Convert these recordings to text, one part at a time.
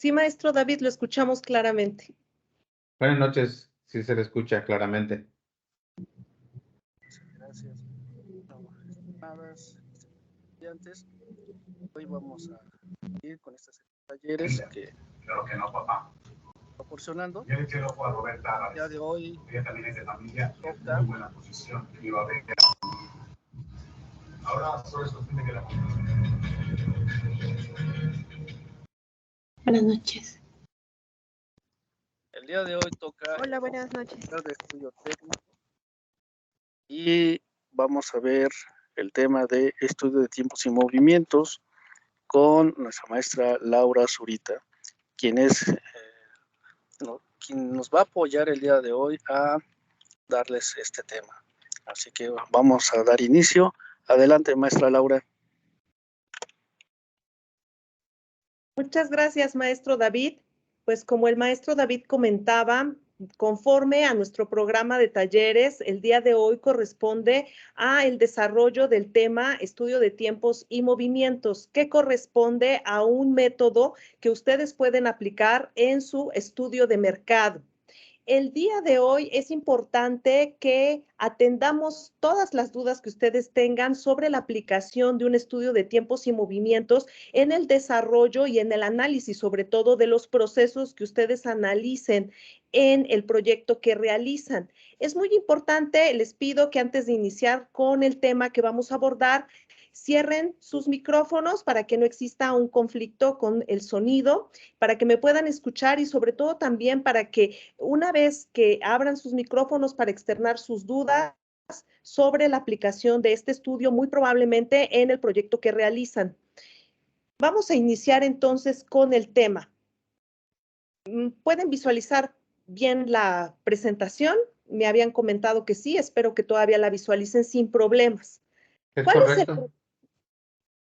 Sí, maestro David, lo escuchamos claramente. Buenas noches, sí se le escucha claramente. Gracias. Estimadas estudiantes, hoy vamos a ir con estos talleres que Claro que no, papá. proporcionando. Yo le quiero a Roberta Álvarez. El día de hoy Ella también es de familia, toca muy buena posición. Iba a ver. Ahora solo sostiene que la. Buenas noches. el día de hoy toca Hola, buenas noches. el de estudio técnico y vamos a ver el tema de estudio de tiempos y movimientos con nuestra maestra Laura Zurita, quien es quien nos va a apoyar el día de hoy a darles este tema. Así que vamos a dar inicio. Adelante, maestra Laura. Muchas gracias, maestro David. Pues como el maestro David comentaba, conforme a nuestro programa de talleres, el día de hoy corresponde a el desarrollo del tema estudio de tiempos y movimientos, que corresponde a un método que ustedes pueden aplicar en su estudio de mercado. El día de hoy es importante que atendamos todas las dudas que ustedes tengan sobre la aplicación de un estudio de tiempos y movimientos en el desarrollo y en el análisis, sobre todo de los procesos que ustedes analicen en el proyecto que realizan. Es muy importante, les pido que antes de iniciar con el tema que vamos a abordar, cierren sus micrófonos para que no exista un conflicto con el sonido, para que me puedan escuchar y sobre todo también para que una vez que abran sus micrófonos para externar sus dudas sobre la aplicación de este estudio, muy probablemente en el proyecto que realizan. Vamos a iniciar entonces con el tema. ¿Pueden visualizar bien la presentación? Me habían comentado que sí, espero que todavía la visualicen sin problemas. Es correcto.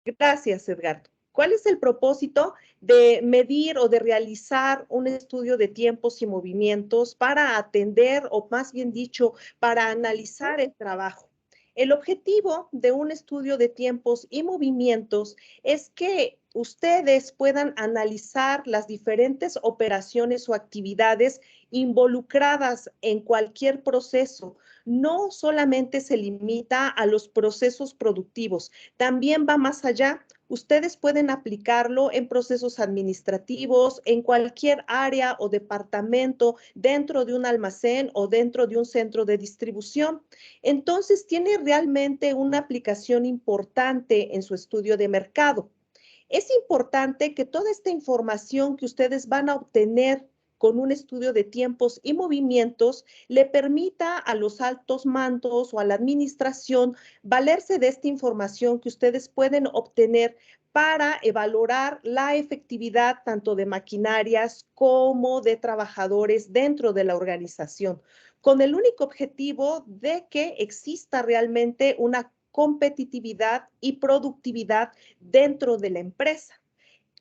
Gracias, Edgardo. ¿Cuál es el propósito de medir o de realizar un estudio de tiempos y movimientos para atender, o más bien dicho, para analizar el trabajo? El objetivo de un estudio de tiempos y movimientos es que ustedes puedan analizar las diferentes operaciones o actividades involucradas en cualquier proceso. No solamente se limita a los procesos productivos, también va más allá. Ustedes pueden aplicarlo en procesos administrativos, en cualquier área o departamento, dentro de un almacén o dentro de un centro de distribución. Entonces, tiene realmente una aplicación importante en su estudio de mercado. Es importante que toda esta información que ustedes van a obtener con un estudio de tiempos y movimientos le permita a los altos mandos o a la administración valerse de esta información que ustedes pueden obtener para valorar la efectividad tanto de maquinarias como de trabajadores dentro de la organización, con el único objetivo de que exista realmente una competitividad y productividad dentro de la empresa.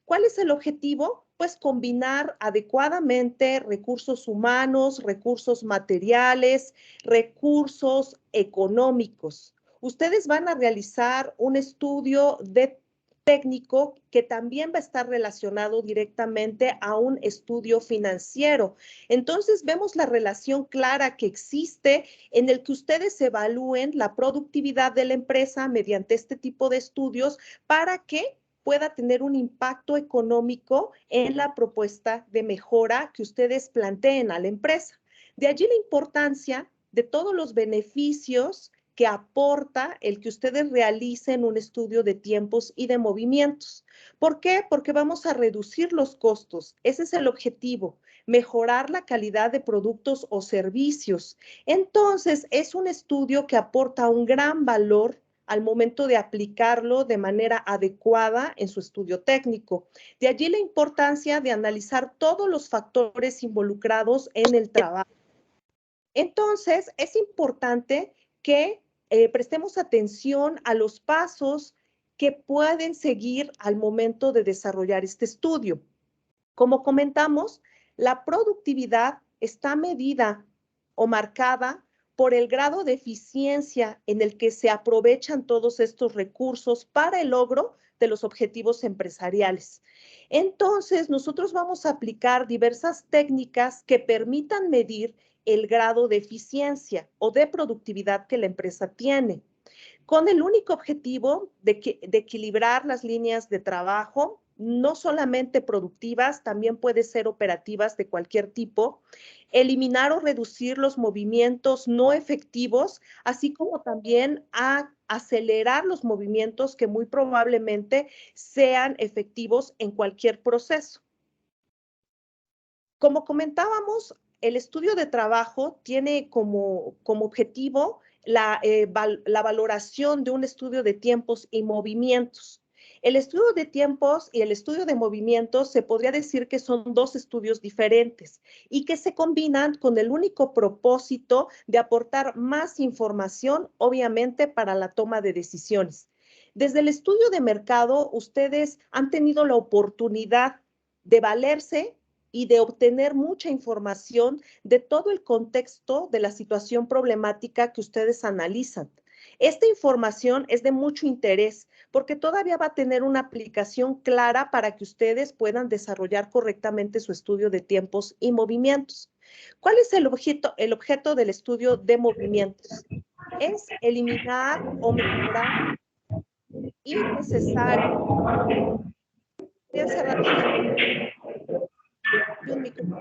¿Cuál es el objetivo? Pues combinar adecuadamente recursos humanos, recursos materiales, recursos económicos. Ustedes van a realizar un estudio de técnico que también va a estar relacionado directamente a un estudio financiero. Entonces vemos la relación clara que existe en el que ustedes evalúen la productividad de la empresa mediante este tipo de estudios para que pueda tener un impacto económico en la propuesta de mejora que ustedes planteen a la empresa. De allí la importancia de todos los beneficios que aporta el que ustedes realicen un estudio de tiempos y de movimientos. ¿Por qué? Porque vamos a reducir los costos. Ese es el objetivo, mejorar la calidad de productos o servicios. Entonces, es un estudio que aporta un gran valor al momento de aplicarlo de manera adecuada en su estudio técnico. De allí la importancia de analizar todos los factores involucrados en el trabajo. Entonces, es importante que prestemos atención a los pasos que pueden seguir al momento de desarrollar este estudio. Como comentamos, la productividad está medida o marcada por el grado de eficiencia en el que se aprovechan todos estos recursos para el logro de los objetivos empresariales. Entonces, nosotros vamos a aplicar diversas técnicas que permitan medir el grado de eficiencia o de productividad que la empresa tiene, con el único objetivo de equilibrar las líneas de trabajo, no solamente productivas, también puede ser operativas de cualquier tipo, eliminar o reducir los movimientos no efectivos, así como también a acelerar los movimientos que muy probablemente sean efectivos en cualquier proceso. Como comentábamos, el estudio de trabajo tiene como objetivo la valoración de un estudio de tiempos y movimientos. El estudio de tiempos y el estudio de movimientos se podría decir que son dos estudios diferentes y que se combinan con el único propósito de aportar más información, obviamente, para la toma de decisiones. Desde el estudio de mercado, ustedes han tenido la oportunidad de valerse y de obtener mucha información de todo el contexto de la situación problemática que ustedes analizan. Esta información es de mucho interés porque todavía va a tener una aplicación clara para que ustedes puedan desarrollar correctamente su estudio de tiempos y movimientos. ¿Cuál es el objeto del estudio de movimientos? Es eliminar o mejorar innecesario. Voy a cerrar un micrófono.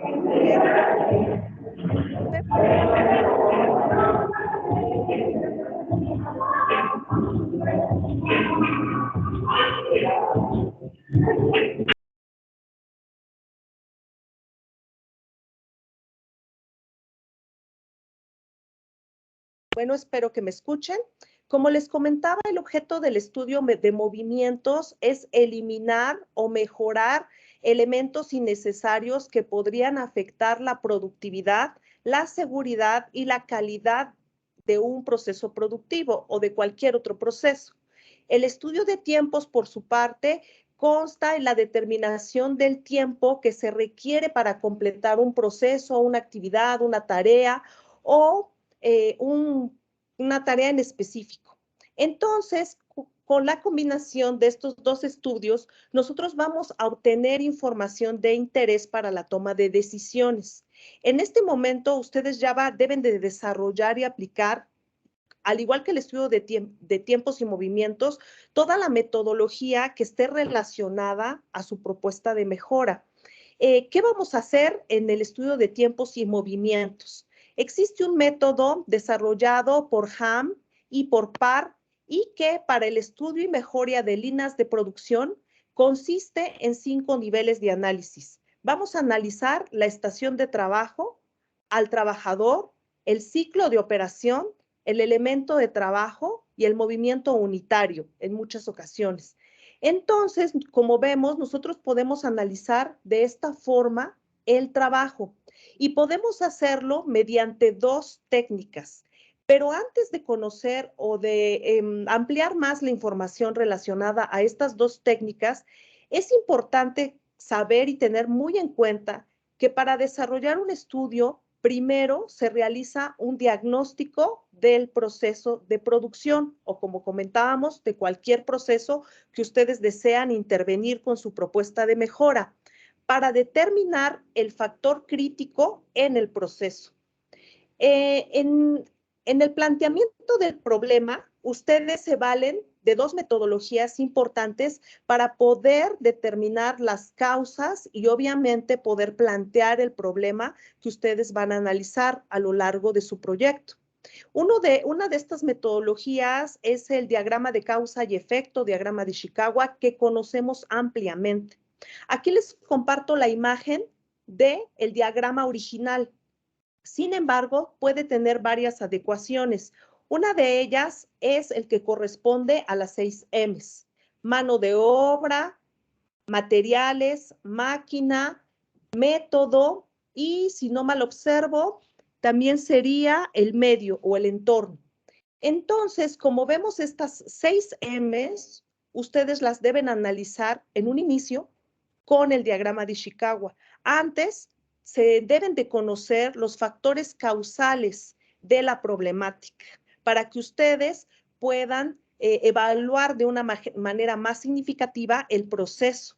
Bueno, espero que me escuchen. Como les comentaba, el objeto del estudio de movimientos es eliminar o mejorar elementos innecesarios que podrían afectar la productividad, la seguridad y la calidad de un proceso productivo o de cualquier otro proceso. El estudio de tiempos, por su parte, consta en la determinación del tiempo que se requiere para completar un proceso, una actividad, una tarea o una tarea en específico. Entonces, con la combinación de estos dos estudios, nosotros vamos a obtener información de interés para la toma de decisiones. En este momento, ustedes ya deben de desarrollar y aplicar, al igual que el estudio de tiempos y movimientos, toda la metodología que esté relacionada a su propuesta de mejora. ¿Qué vamos a hacer en el estudio de tiempos y movimientos? Existe un método desarrollado por Ham y por Parr y que para el estudio y mejora de líneas de producción consiste en 5 niveles de análisis. Vamos a analizar la estación de trabajo, al trabajador, el ciclo de operación, el elemento de trabajo y el movimiento unitario en muchas ocasiones. Entonces, como vemos, nosotros podemos analizar de esta forma el trabajo y podemos hacerlo mediante dos técnicas. Pero antes de conocer o de ampliar más la información relacionada a estas dos técnicas, es importante saber y tener muy en cuenta que para desarrollar un estudio, primero se realiza un diagnóstico del proceso de producción o, como comentábamos, de cualquier proceso que ustedes desean intervenir con su propuesta de mejora para determinar el factor crítico en el proceso. En el planteamiento del problema, ustedes se valen de dos metodologías importantes para poder determinar las causas y obviamente poder plantear el problema que ustedes van a analizar a lo largo de su proyecto. Una de estas metodologías es el diagrama de causa y efecto, diagrama de Ishikawa, que conocemos ampliamente. Aquí les comparto la imagen del diagrama original. Sin embargo, puede tener varias adecuaciones. Una de ellas es el que corresponde a las 6 M's: mano de obra, materiales, máquina, método y, si no mal observo, también sería el medio o el entorno. Entonces, como vemos estas 6 M's, ustedes las deben analizar en un inicio con el diagrama de Ishikawa. Antes, se deben de conocer los factores causales de la problemática, para que ustedes puedan evaluar de una manera más significativa el proceso.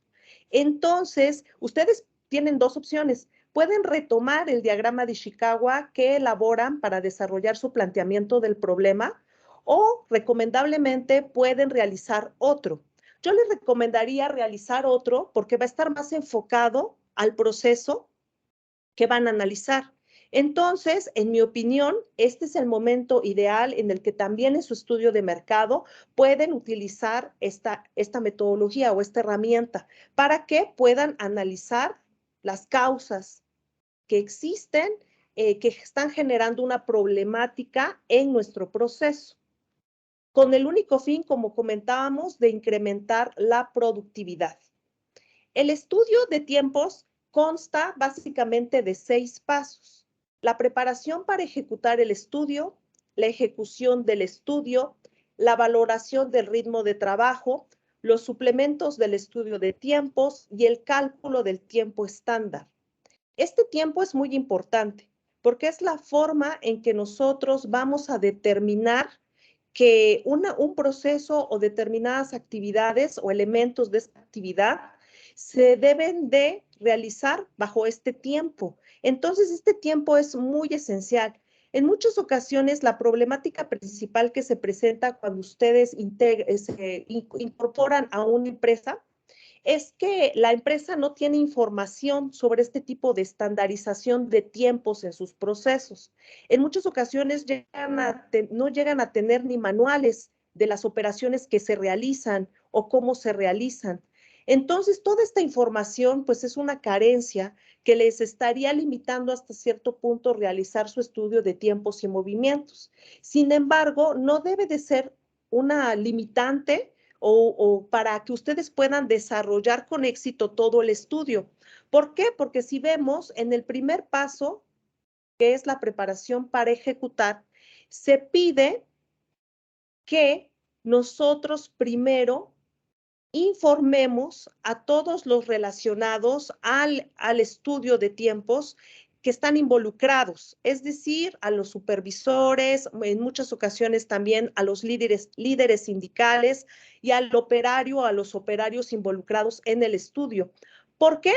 Entonces, ustedes tienen dos opciones. Pueden retomar el diagrama de Ishikawa que elaboran para desarrollar su planteamiento del problema, o recomendablemente pueden realizar otro. Yo les recomendaría realizar otro porque va a estar más enfocado al proceso que van a analizar. Entonces, en mi opinión, este es el momento ideal en el que también en su estudio de mercado pueden utilizar esta metodología o esta herramienta para que puedan analizar las causas que existen, que están generando una problemática en nuestro proceso, con el único fin, como comentábamos, de incrementar la productividad. El estudio de tiempos consta básicamente de 6 pasos: la preparación para ejecutar el estudio, la ejecución del estudio, la valoración del ritmo de trabajo, los suplementos del estudio de tiempos y el cálculo del tiempo estándar. Este tiempo es muy importante porque es la forma en que nosotros vamos a determinar que un proceso o determinadas actividades o elementos de esta actividad se deben de realizar bajo este tiempo. Entonces, este tiempo es muy esencial. En muchas ocasiones, la problemática principal que se presenta cuando ustedes se incorporan a una empresa es que la empresa no tiene información sobre este tipo de estandarización de tiempos en sus procesos. En muchas ocasiones no llegan a tener ni manuales de las operaciones que se realizan o cómo se realizan. Entonces, toda esta información, pues, es una carencia que les estaría limitando hasta cierto punto realizar su estudio de tiempos y movimientos. Sin embargo, no debe de ser una limitante o para que ustedes puedan desarrollar con éxito todo el estudio. ¿Por qué? Porque si vemos en el primer paso, que es la preparación para ejecutar, se pide que nosotros primero informemos a todos los relacionados al estudio de tiempos que están involucrados, es decir, a los supervisores, en muchas ocasiones también a los líderes sindicales y al operario, a los operarios involucrados en el estudio. ¿Por qué?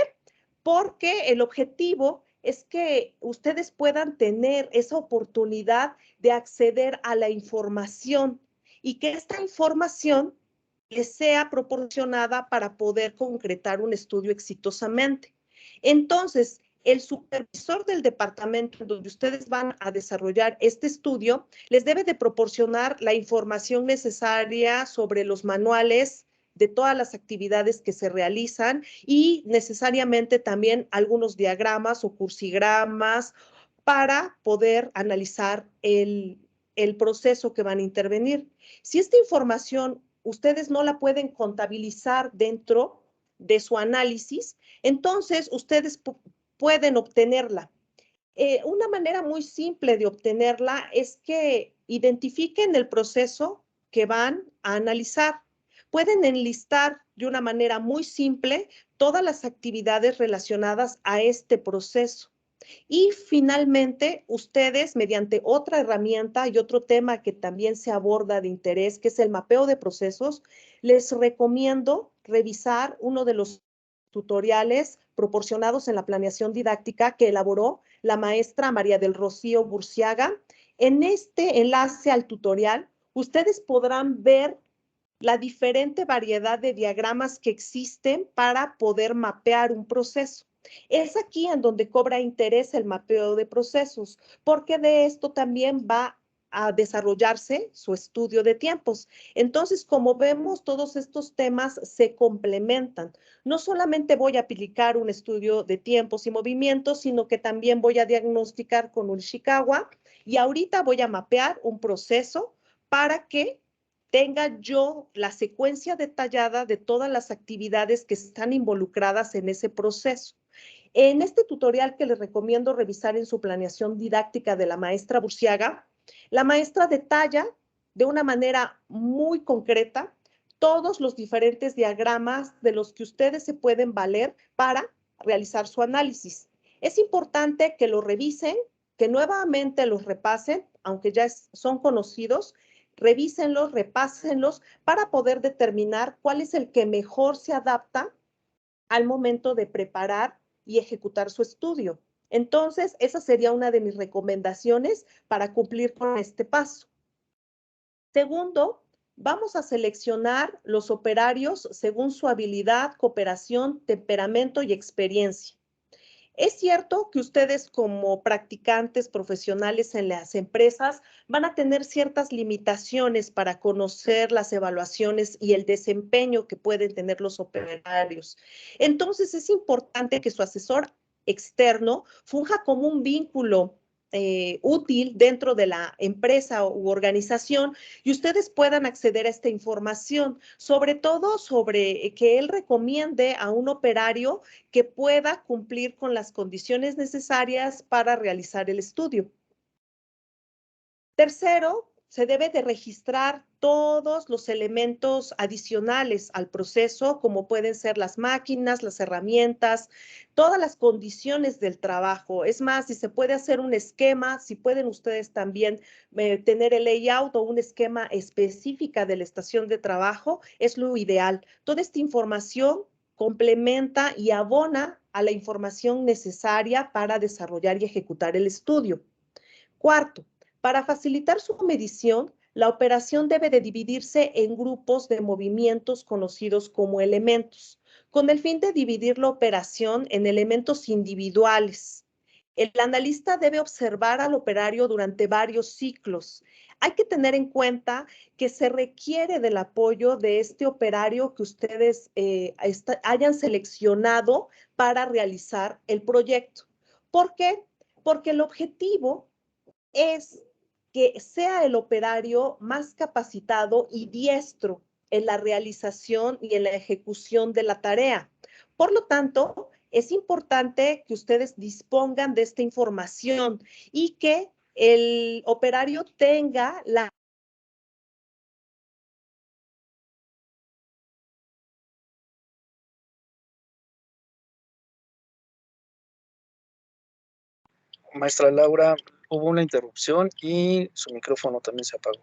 Porque el objetivo es que ustedes puedan tener esa oportunidad de acceder a la información y que esta información les sea proporcionada para poder concretar un estudio exitosamente. Entonces, el supervisor del departamento donde ustedes van a desarrollar este estudio les debe de proporcionar la información necesaria sobre los manuales de todas las actividades que se realizan y necesariamente también algunos diagramas o cursigramas para poder analizar el proceso que van a intervenir. Si esta información ustedes no la pueden contabilizar dentro de su análisis, entonces ustedes pueden obtenerla. Una manera muy simple de obtenerla es que identifiquen el proceso que van a analizar. Pueden enlistar de una manera muy simple todas las actividades relacionadas a este proceso. Y finalmente, ustedes, mediante otra herramienta y otro tema que también se aborda de interés, que es el mapeo de procesos, les recomiendo revisar uno de los tutoriales proporcionados en la planeación didáctica que elaboró la maestra María del Rocío Burciaga. En este enlace al tutorial, ustedes podrán ver la diferente variedad de diagramas que existen para poder mapear un proceso. Es aquí en donde cobra interés el mapeo de procesos, porque de esto también va a desarrollarse su estudio de tiempos. Entonces, como vemos, todos estos temas se complementan. No solamente voy a aplicar un estudio de tiempos y movimientos, sino que también voy a diagnosticar con un Ishikawa y ahorita voy a mapear un proceso para que tenga yo la secuencia detallada de todas las actividades que están involucradas en ese proceso. En este tutorial que les recomiendo revisar en su planeación didáctica de la maestra Burciaga, la maestra detalla de una manera muy concreta todos los diferentes diagramas de los que ustedes se pueden valer para realizar su análisis. Es importante que lo revisen, que nuevamente los repasen, aunque ya son conocidos, revísenlos, repásenlos para poder determinar cuál es el que mejor se adapta al momento de preparar y ejecutar su estudio. Entonces, esa sería una de mis recomendaciones para cumplir con este paso. Segundo, vamos a seleccionar los operarios según su habilidad, cooperación, temperamento y experiencia. Es cierto que ustedes como practicantes profesionales en las empresas van a tener ciertas limitaciones para conocer las evaluaciones y el desempeño que pueden tener los operarios. Entonces, es importante que su asesor externo funja como un vínculo útil dentro de la empresa u organización y ustedes puedan acceder a esta información, sobre todo sobre que él recomiende a un operario que pueda cumplir con las condiciones necesarias para realizar el estudio. Tercero, se debe de registrar todos los elementos adicionales al proceso, como pueden ser las máquinas, las herramientas, todas las condiciones del trabajo. Es más, si se puede hacer un esquema, si pueden ustedes también tener el layout o un esquema específica de la estación de trabajo, es lo ideal. Toda esta información complementa y abona a la información necesaria para desarrollar y ejecutar el estudio. Cuarto, para facilitar su medición, la operación debe de dividirse en grupos de movimientos conocidos como elementos, con el fin de dividir la operación en elementos individuales. El analista debe observar al operario durante varios ciclos. Hay que tener en cuenta que se requiere del apoyo de este operario que ustedes hayan seleccionado para realizar el proyecto. ¿Por qué? Porque el objetivo es que sea el operario más capacitado y diestro en la realización y en la ejecución de la tarea. Por lo tanto, es importante que ustedes dispongan de esta información y que el operario tenga la Maestra Laura, hubo una interrupción y su micrófono también se apagó.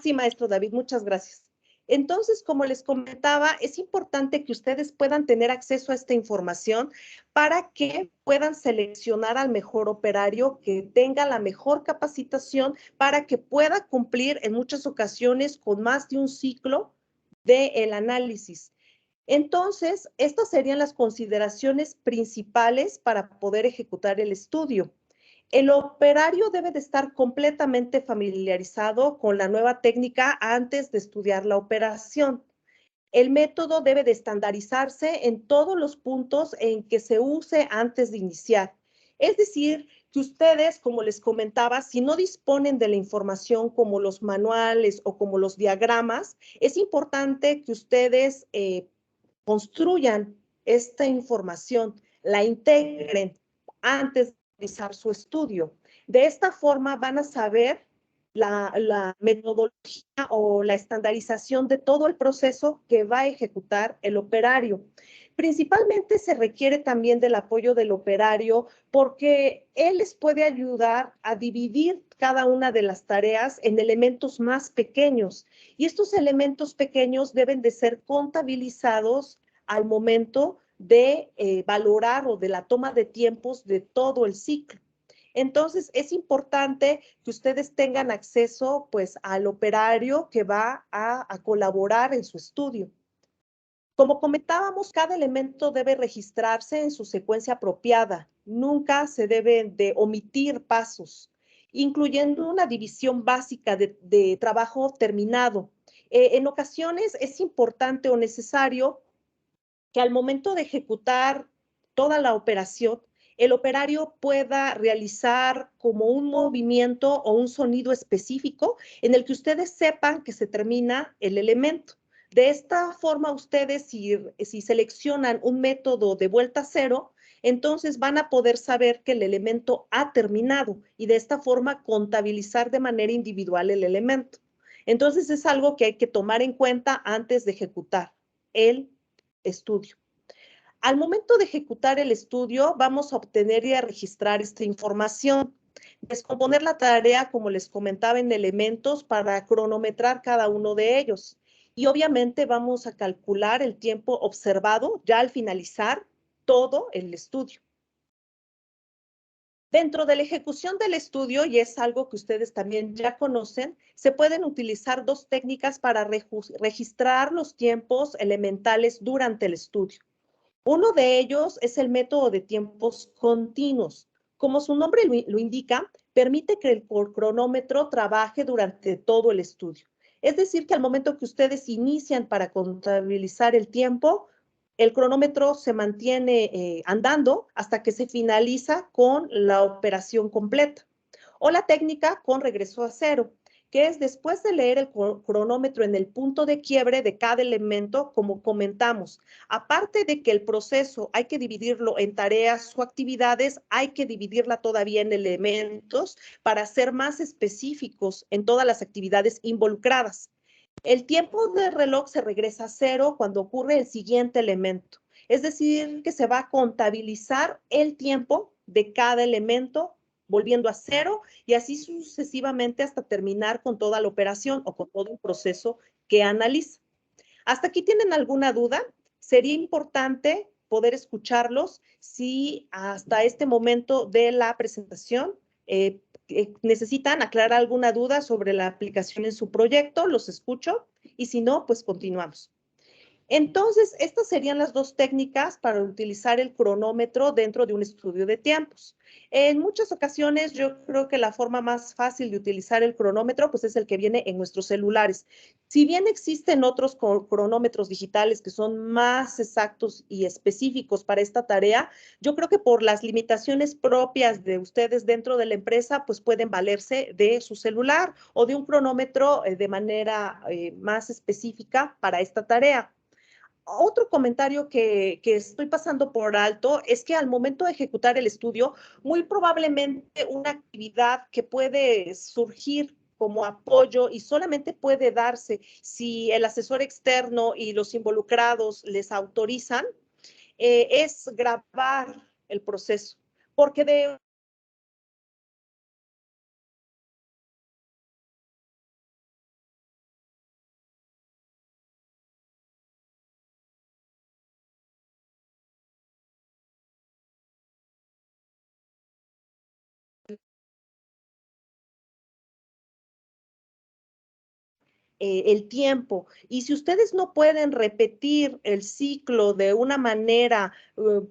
Sí, maestro David, muchas gracias. Entonces, como les comentaba, es importante que ustedes puedan tener acceso a esta información para que puedan seleccionar al mejor operario que tenga la mejor capacitación para que pueda cumplir en muchas ocasiones con más de un ciclo del análisis. Entonces, estas serían las consideraciones principales para poder ejecutar el estudio. El operario debe de estar completamente familiarizado con la nueva técnica antes de estudiar la operación. El método debe de estandarizarse en todos los puntos en que se use antes de iniciar. Es decir, que ustedes, como les comentaba, si no disponen de la información como los manuales o como los diagramas, es importante que ustedes construyan esta información, la integren antes de realizar su estudio. De esta forma van a saber la metodología o la estandarización de todo el proceso que va a ejecutar el operario. Principalmente se requiere también del apoyo del operario porque él les puede ayudar a dividir cada una de las tareas en elementos más pequeños y estos elementos pequeños deben de ser contabilizados al momento de valorar o de la toma de tiempos de todo el ciclo. Entonces, es importante que ustedes tengan acceso pues al operario que va a colaborar en su estudio. Como comentábamos, cada elemento debe registrarse en su secuencia apropiada. Nunca se deben de omitir pasos, incluyendo una división básica de trabajo terminado. En ocasiones es importante o necesario que al momento de ejecutar toda la operación, el operario pueda realizar como un movimiento o un sonido específico en el que ustedes sepan que se termina el elemento. De esta forma, ustedes, si seleccionan un método de vuelta a cero, entonces van a poder saber que el elemento ha terminado y de esta forma contabilizar de manera individual el elemento. Entonces, es algo que hay que tomar en cuenta antes de ejecutar el estudio. Al momento de ejecutar el estudio, vamos a obtener y a registrar esta información. Descomponer la tarea, como les comentaba, en elementos para cronometrar cada uno de ellos. Y obviamente vamos a calcular el tiempo observado ya al finalizar todo el estudio. Dentro de la ejecución del estudio, y es algo que ustedes también ya conocen, se pueden utilizar dos técnicas para registrar los tiempos elementales durante el estudio. Uno de ellos es el método de tiempos continuos. Como su nombre lo indica, permite que el cronómetro trabaje durante todo el estudio. Es decir, que al momento que ustedes inician para contabilizar el tiempo, el cronómetro se mantiene andando hasta que se finaliza con la operación completa. O la técnica con regreso a cero, que es después de leer el cronómetro en el punto de quiebre de cada elemento, como comentamos. Aparte de que el proceso hay que dividirlo en tareas o actividades, hay que dividirla todavía en elementos para ser más específicos en todas las actividades involucradas. El tiempo del reloj se regresa a cero cuando ocurre el siguiente elemento. Es decir, que se va a contabilizar el tiempo de cada elemento volviendo a cero y así sucesivamente hasta terminar con toda la operación o con todo el proceso que analiza. ¿Hasta aquí tienen alguna duda? Sería importante poder escucharlos si hasta este momento de la presentación necesitan aclarar alguna duda sobre la aplicación en su proyecto, los escucho y si no, pues continuamos. Entonces, estas serían las dos técnicas para utilizar el cronómetro dentro de un estudio de tiempos. En muchas ocasiones, yo creo que la forma más fácil de utilizar el cronómetro, pues es el que viene en nuestros celulares. Si bien existen otros cronómetros digitales que son más exactos y específicos para esta tarea, yo creo que por las limitaciones propias de ustedes dentro de la empresa, pues pueden valerse de su celular o de un cronómetro de manera más específica para esta tarea. Otro comentario que estoy pasando por alto es que al momento de ejecutar el estudio, muy probablemente una actividad que puede surgir como apoyo y solamente puede darse si el asesor externo y los involucrados les autorizan, es grabar el proceso, porque de el tiempo. Y si ustedes no pueden repetir el ciclo de una manera,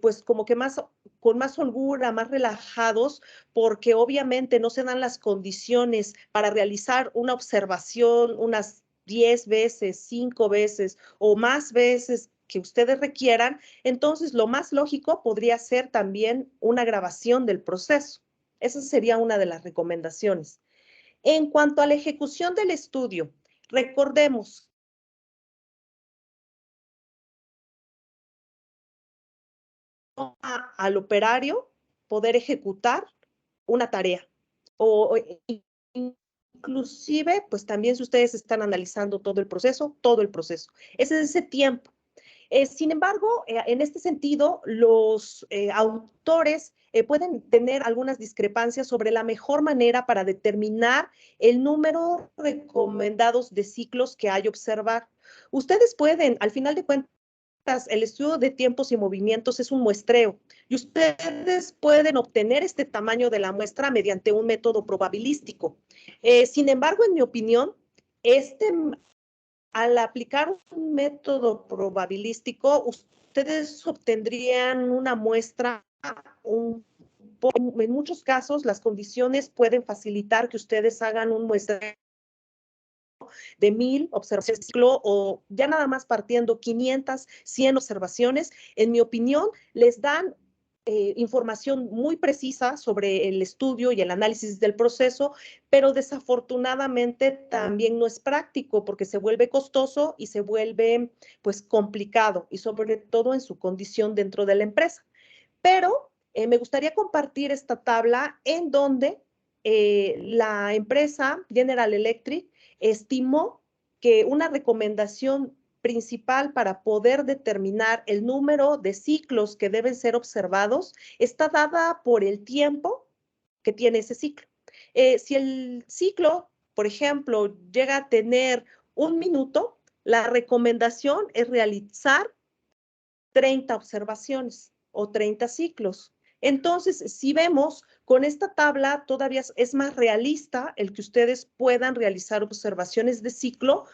pues como que más, con más holgura, más relajados, porque obviamente no se dan las condiciones para realizar una observación unas 10 veces, 5 veces o más veces que ustedes requieran, entonces lo más lógico podría ser también una grabación del proceso. Esa sería una de las recomendaciones. En cuanto a la ejecución del estudio, recordemos al operario poder ejecutar una tarea o inclusive, pues también si ustedes están analizando todo el proceso. Ese es ese tiempo. Sin embargo, en este sentido, los autores pueden tener algunas discrepancias sobre la mejor manera para determinar el número recomendados de ciclos que hay que observar. Ustedes pueden, al final de cuentas, el estudio de tiempos y movimientos es un muestreo y ustedes pueden obtener este tamaño de la muestra mediante un método probabilístico. Sin embargo, en mi opinión, al aplicar un método probabilístico, ustedes obtendrían una muestra, en muchos casos las condiciones pueden facilitar que ustedes hagan un muestreo de 1000 observaciones o ya nada más partiendo 500, 100 observaciones, en mi opinión, les dan información muy precisa sobre el estudio y el análisis del proceso, pero desafortunadamente también no es práctico porque se vuelve costoso y se vuelve pues complicado y sobre todo en su condición dentro de la empresa. Pero me gustaría compartir esta tabla en donde la empresa General Electric estimó que una recomendación principal para poder determinar el número de ciclos que deben ser observados está dada por el tiempo que tiene ese ciclo. Si el ciclo, por ejemplo, llega a tener 1 minuto, la recomendación es realizar 30 observaciones o 30 ciclos. Entonces, si vemos con esta tabla, todavía es más realista el que ustedes puedan realizar observaciones de ciclo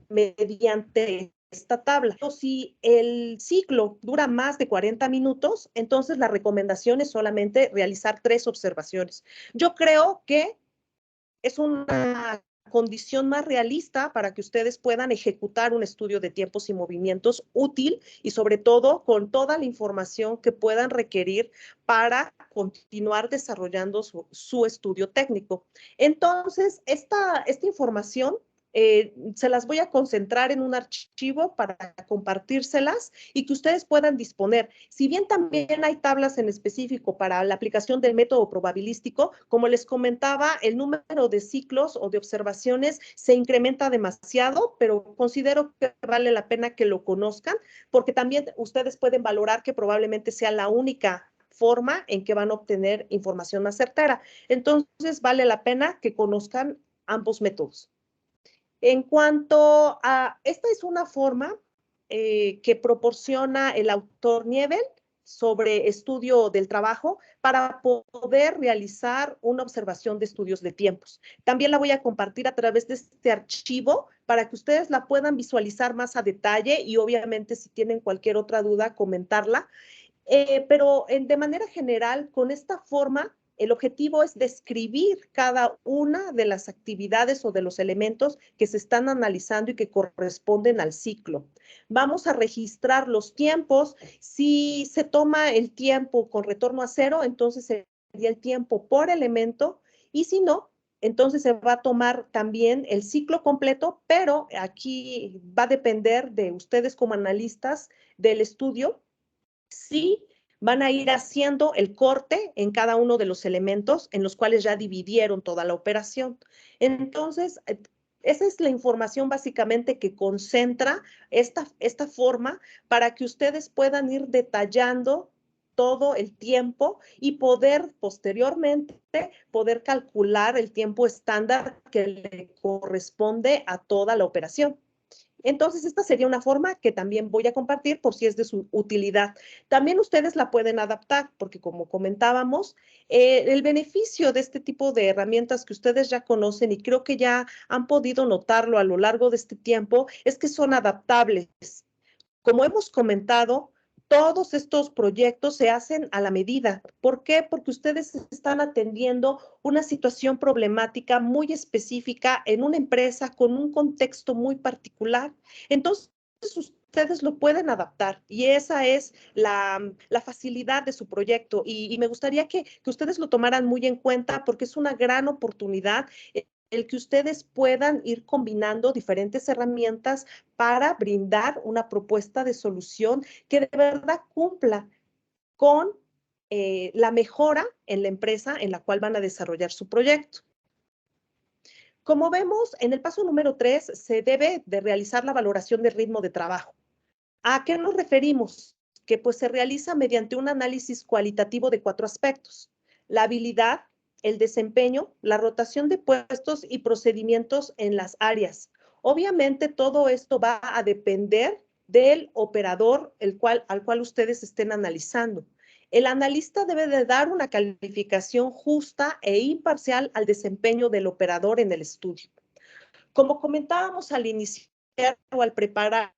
mediante esta tabla. Si el ciclo dura más de 40 minutos, entonces la recomendación es solamente realizar 3 observaciones. Yo creo que es una condición más realista para que ustedes puedan ejecutar un estudio de tiempos y movimientos útil y sobre todo con toda la información que puedan requerir para continuar desarrollando su estudio técnico. Entonces, esta información se las voy a concentrar en un archivo para compartírselas y que ustedes puedan disponer. Si bien también hay tablas en específico para la aplicación del método probabilístico, como les comentaba, el número de ciclos o de observaciones se incrementa demasiado, pero considero que vale la pena que lo conozcan, porque también ustedes pueden valorar que probablemente sea la única forma en que van a obtener información más certera. Entonces, vale la pena que conozcan ambos métodos. En cuanto a, esta es una forma que proporciona el autor Niebel sobre estudio del trabajo para poder realizar una observación de estudios de tiempos. También la voy a compartir a través de este archivo para que ustedes la puedan visualizar más a detalle y obviamente si tienen cualquier otra duda, comentarla. Pero de manera general, con esta forma, el objetivo es describir cada una de las actividades o de los elementos que se están analizando y que corresponden al ciclo. Vamos a registrar los tiempos. Si se toma el tiempo con retorno a cero, entonces sería el tiempo por elemento, y si no, entonces se va a tomar también el ciclo completo, pero aquí va a depender de ustedes como analistas del estudio si van a ir haciendo el corte en cada uno de los elementos en los cuales ya dividieron toda la operación. Entonces, esa es la información básicamente que concentra esta forma para que ustedes puedan ir detallando todo el tiempo y poder posteriormente poder calcular el tiempo estándar que le corresponde a toda la operación. Entonces, esta sería una forma que también voy a compartir por si es de su utilidad. También ustedes la pueden adaptar, porque como comentábamos, el beneficio de este tipo de herramientas que ustedes ya conocen y creo que ya han podido notarlo a lo largo de este tiempo, es que son adaptables. Como hemos comentado, todos estos proyectos se hacen a la medida. ¿Por qué? Porque ustedes están atendiendo una situación problemática muy específica en una empresa con un contexto muy particular. Entonces, ustedes lo pueden adaptar y esa es la facilidad de su proyecto y me gustaría que ustedes lo tomaran muy en cuenta porque es una gran oportunidad el que ustedes puedan ir combinando diferentes herramientas para brindar una propuesta de solución que de verdad cumpla con la mejora en la empresa en la cual van a desarrollar su proyecto. Como vemos, en el paso número 3 se debe de realizar la valoración del ritmo de trabajo. ¿A qué nos referimos? Que pues se realiza mediante un análisis cualitativo de 4 aspectos: la habilidad, el desempeño, la rotación de puestos y procedimientos en las áreas. Obviamente todo esto va a depender del operador al cual ustedes estén analizando. El analista debe de dar una calificación justa e imparcial al desempeño del operador en el estudio. Como comentábamos al iniciar o al preparar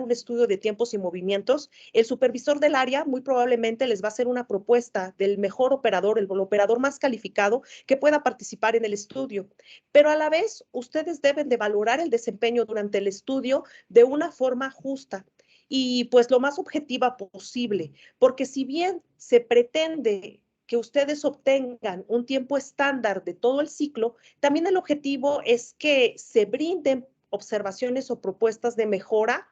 un estudio de tiempos y movimientos, el supervisor del área muy probablemente les va a hacer una propuesta del mejor operador, el operador más calificado que pueda participar en el estudio. Pero a la vez, ustedes deben de valorar el desempeño durante el estudio de una forma justa y pues lo más objetiva posible, porque si bien se pretende que ustedes obtengan un tiempo estándar de todo el ciclo, también el objetivo es que se brinden observaciones o propuestas de mejora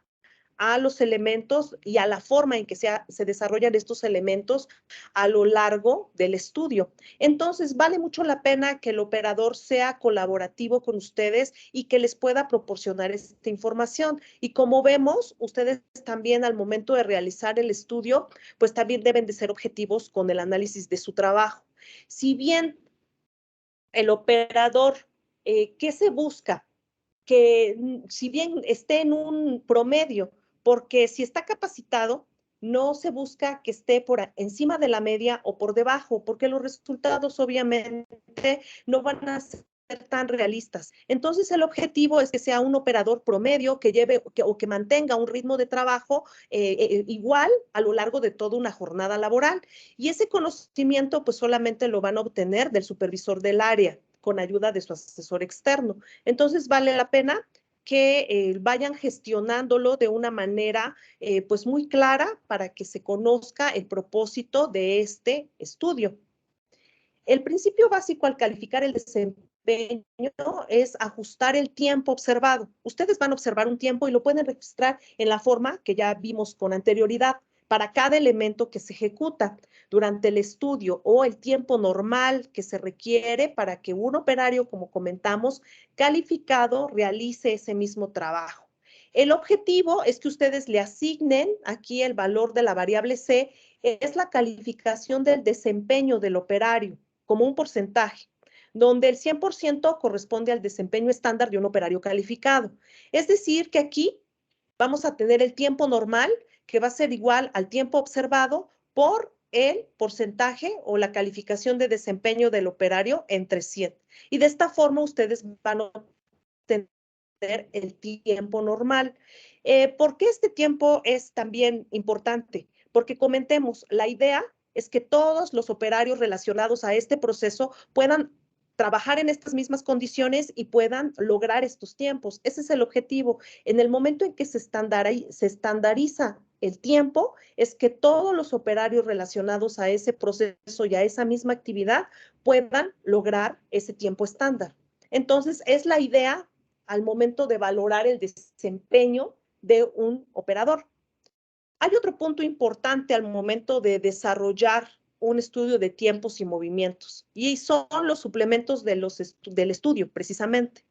a los elementos y a la forma en que se desarrollan estos elementos a lo largo del estudio. Entonces, vale mucho la pena que el operador sea colaborativo con ustedes y que les pueda proporcionar esta información. Y como vemos, ustedes también al momento de realizar el estudio, pues también deben de ser objetivos con el análisis de su trabajo. Si bien el operador, ¿qué se busca? Que si bien esté en un promedio, porque si está capacitado, no se busca que esté por encima de la media o por debajo, porque los resultados obviamente no van a ser tan realistas. Entonces el objetivo es que sea un operador promedio que lleve o que mantenga un ritmo de trabajo igual a lo largo de toda una jornada laboral. Y ese conocimiento pues solamente lo van a obtener del supervisor del área con ayuda de su asesor externo. Entonces vale la pena que vayan gestionándolo de una manera pues muy clara para que se conozca el propósito de este estudio. El principio básico al calificar el desempeño es ajustar el tiempo observado. Ustedes van a observar un tiempo y lo pueden registrar en la forma que ya vimos con anterioridad para cada elemento que se ejecuta durante el estudio o el tiempo normal que se requiere para que un operario, como comentamos, calificado realice ese mismo trabajo. El objetivo es que ustedes le asignen aquí el valor de la variable C, es la calificación del desempeño del operario como un porcentaje, donde el 100% corresponde al desempeño estándar de un operario calificado. Es decir, que aquí vamos a tener el tiempo normal, que va a ser igual al tiempo observado por el porcentaje o la calificación de desempeño del operario entre 100. Y de esta forma ustedes van a obtener el tiempo normal. ¿Por qué este tiempo es también importante? Porque comentemos, la idea es que todos los operarios relacionados a este proceso puedan trabajar en estas mismas condiciones y puedan lograr estos tiempos. Ese es el objetivo. En el momento en que se estandariza el tiempo, es que todos los operarios relacionados a ese proceso y a esa misma actividad puedan lograr ese tiempo estándar. Entonces, es la idea al momento de valorar el desempeño de un operador. Hay otro punto importante al momento de desarrollar un estudio de tiempos y movimientos, y son los suplementos del estudio, precisamente,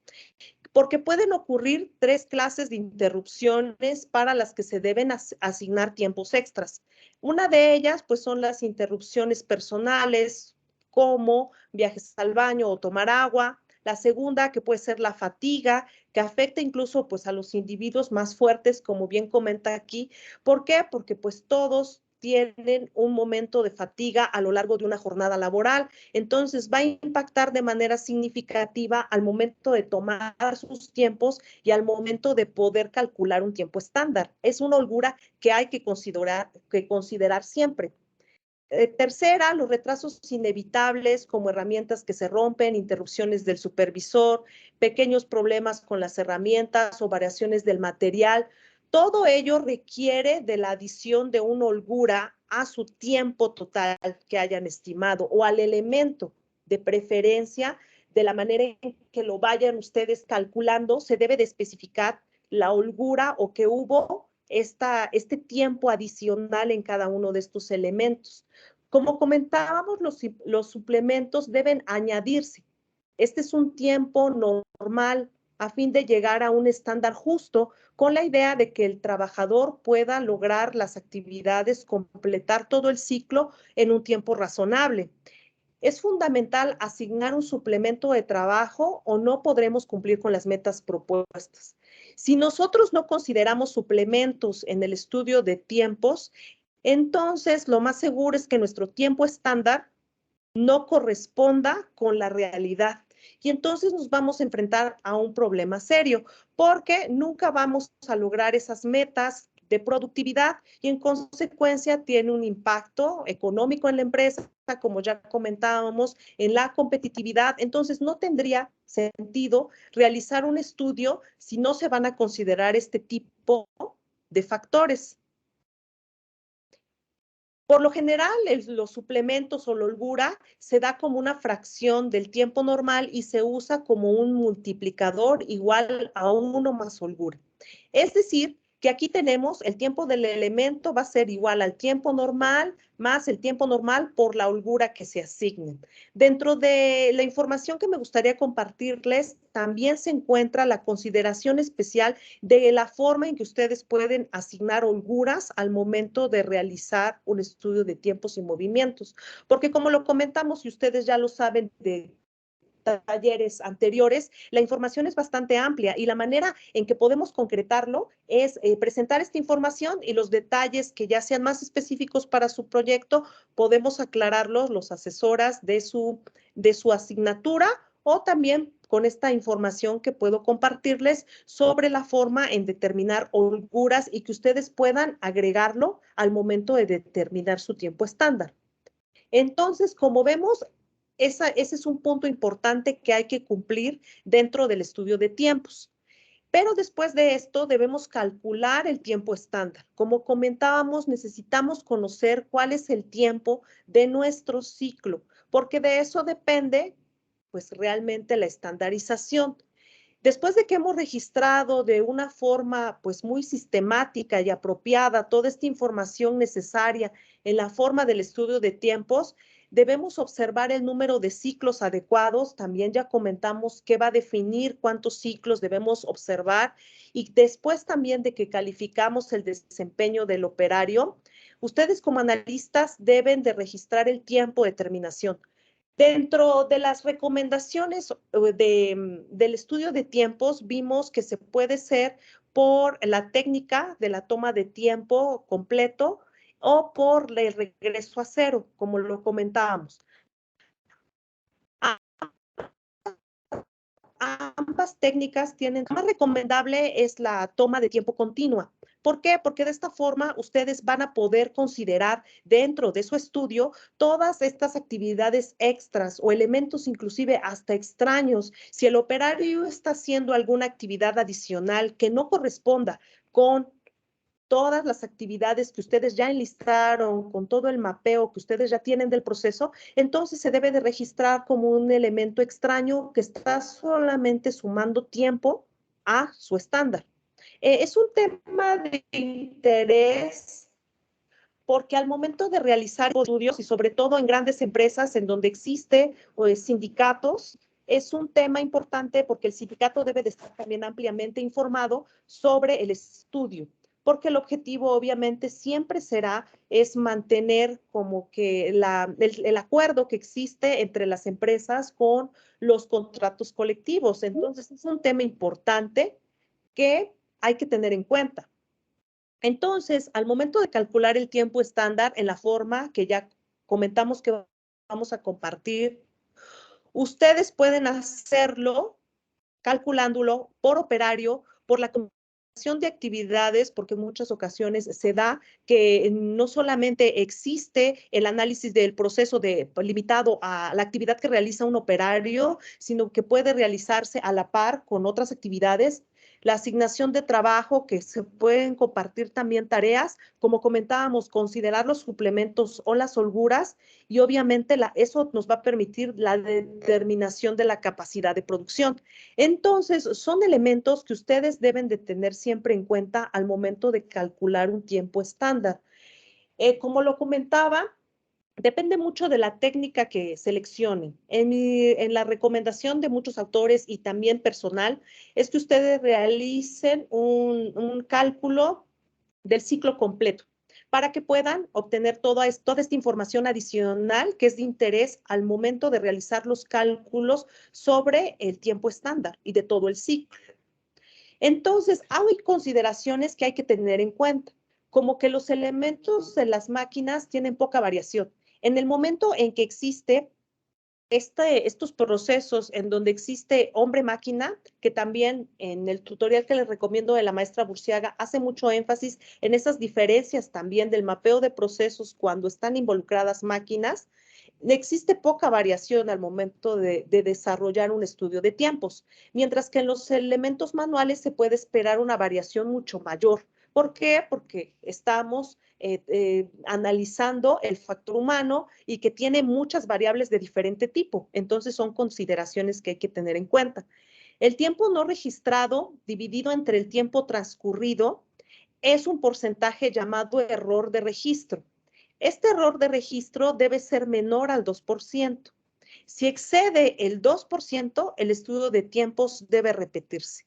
porque pueden ocurrir 3 clases de interrupciones para las que se deben asignar tiempos extras. Una de ellas, pues, son las interrupciones personales, como viajes al baño o tomar agua. La segunda, que puede ser la fatiga, que afecta incluso pues a los individuos más fuertes, como bien comenta aquí. ¿Por qué? Porque pues todos tienen un momento de fatiga a lo largo de una jornada laboral. Entonces va a impactar de manera significativa al momento de tomar sus tiempos y al momento de poder calcular un tiempo estándar. Es una holgura que hay que considerar siempre. Tercera, los retrasos inevitables como herramientas que se rompen, interrupciones del supervisor, pequeños problemas con las herramientas o variaciones del material. Todo ello requiere de la adición de una holgura a su tiempo total que hayan estimado o al elemento de preferencia, de la manera en que lo vayan ustedes calculando, se debe de especificar la holgura o que hubo este tiempo adicional en cada uno de estos elementos. Como comentábamos, los suplementos deben añadirse. Este es un tiempo normal a fin de llegar a un estándar justo con la idea de que el trabajador pueda lograr las actividades, completar todo el ciclo en un tiempo razonable. Es fundamental asignar un suplemento de trabajo o no podremos cumplir con las metas propuestas. Si nosotros no consideramos suplementos en el estudio de tiempos, entonces lo más seguro es que nuestro tiempo estándar no corresponda con la realidad. Y entonces nos vamos a enfrentar a un problema serio, porque nunca vamos a lograr esas metas de productividad y en consecuencia tiene un impacto económico en la empresa, como ya comentábamos, en la competitividad. Entonces no tendría sentido realizar un estudio si no se van a considerar este tipo de factores. Por lo general, los suplementos o la holgura se da como una fracción del tiempo normal y se usa como un multiplicador igual a 1 más holgura. Es decir, que aquí tenemos el tiempo del elemento va a ser igual al tiempo normal más el tiempo normal por la holgura que se asigne. Dentro de la información que me gustaría compartirles, también se encuentra la consideración especial de la forma en que ustedes pueden asignar holguras al momento de realizar un estudio de tiempos y movimientos. Porque como lo comentamos y ustedes ya lo saben de talleres anteriores, la información es bastante amplia y la manera en que podemos concretarlo es presentar esta información y los detalles que ya sean más específicos para su proyecto, podemos aclararlos los asesoras de su asignatura o también con esta información que puedo compartirles sobre la forma en determinar holguras y que ustedes puedan agregarlo al momento de determinar su tiempo estándar. Entonces, como vemos, ese es un punto importante que hay que cumplir dentro del estudio de tiempos. Pero después de esto debemos calcular el tiempo estándar. Como comentábamos, necesitamos conocer cuál es el tiempo de nuestro ciclo, porque de eso depende, pues realmente la estandarización. Después de que hemos registrado de una forma pues muy sistemática y apropiada toda esta información necesaria en la forma del estudio de tiempos, debemos observar el número de ciclos adecuados. También ya comentamos qué va a definir cuántos ciclos debemos observar y después también de que calificamos el desempeño del operario, ustedes como analistas deben de registrar el tiempo de terminación. Dentro de las recomendaciones del estudio de tiempos, vimos que se puede hacer por la técnica de la toma de tiempo completo o por el regreso a cero, como lo comentábamos. Ambas técnicas tienen, la más recomendable es la toma de tiempo continua. ¿Por qué? Porque de esta forma ustedes van a poder considerar dentro de su estudio todas estas actividades extras o elementos inclusive hasta extraños. Si el operario está haciendo alguna actividad adicional que no corresponda con todas las actividades que ustedes ya enlistaron, con todo el mapeo que ustedes ya tienen del proceso, entonces se debe de registrar como un elemento extraño que está solamente sumando tiempo a su estándar. Es un tema de interés porque al momento de realizar estudios y sobre todo en grandes empresas en donde existe sindicatos, es un tema importante porque el sindicato debe de estar también ampliamente informado sobre el estudio, porque el objetivo obviamente siempre es mantener como que el acuerdo que existe entre las empresas con los contratos colectivos. Entonces es un tema importante que hay que tener en cuenta. Entonces, al momento de calcular el tiempo estándar en la forma que ya comentamos que vamos a compartir, ustedes pueden hacerlo calculándolo por operario, por la combinación de actividades, porque en muchas ocasiones se da que no solamente existe el análisis del proceso limitado a la actividad que realiza un operario, sino que puede realizarse a la par con otras actividades. La asignación de trabajo, que se pueden compartir también tareas, como comentábamos, considerar los suplementos o las holguras y obviamente eso nos va a permitir la determinación de la capacidad de producción. Entonces, son elementos que ustedes deben de tener siempre en cuenta al momento de calcular un tiempo estándar. Como lo comentaba, depende mucho de la técnica que seleccionen. En la recomendación de muchos autores y también personal es que ustedes realicen un cálculo del ciclo completo para que puedan obtener toda esta información adicional que es de interés al momento de realizar los cálculos sobre el tiempo estándar y de todo el ciclo. Entonces, hay consideraciones que hay que tener en cuenta, como que los elementos de las máquinas tienen poca variación. En el momento en que existe estos procesos en donde existe hombre-máquina, que también en el tutorial que les recomiendo de la maestra Burciaga hace mucho énfasis en esas diferencias también del mapeo de procesos cuando están involucradas máquinas, existe poca variación al momento de desarrollar un estudio de tiempos, mientras que en los elementos manuales se puede esperar una variación mucho mayor. ¿Por qué? Porque estamos analizando el factor humano y que tiene muchas variables de diferente tipo. Entonces son consideraciones que hay que tener en cuenta. El tiempo no registrado dividido entre el tiempo transcurrido es un porcentaje llamado error de registro. Este error de registro debe ser menor al 2%. Si excede el 2%, el estudio de tiempos debe repetirse.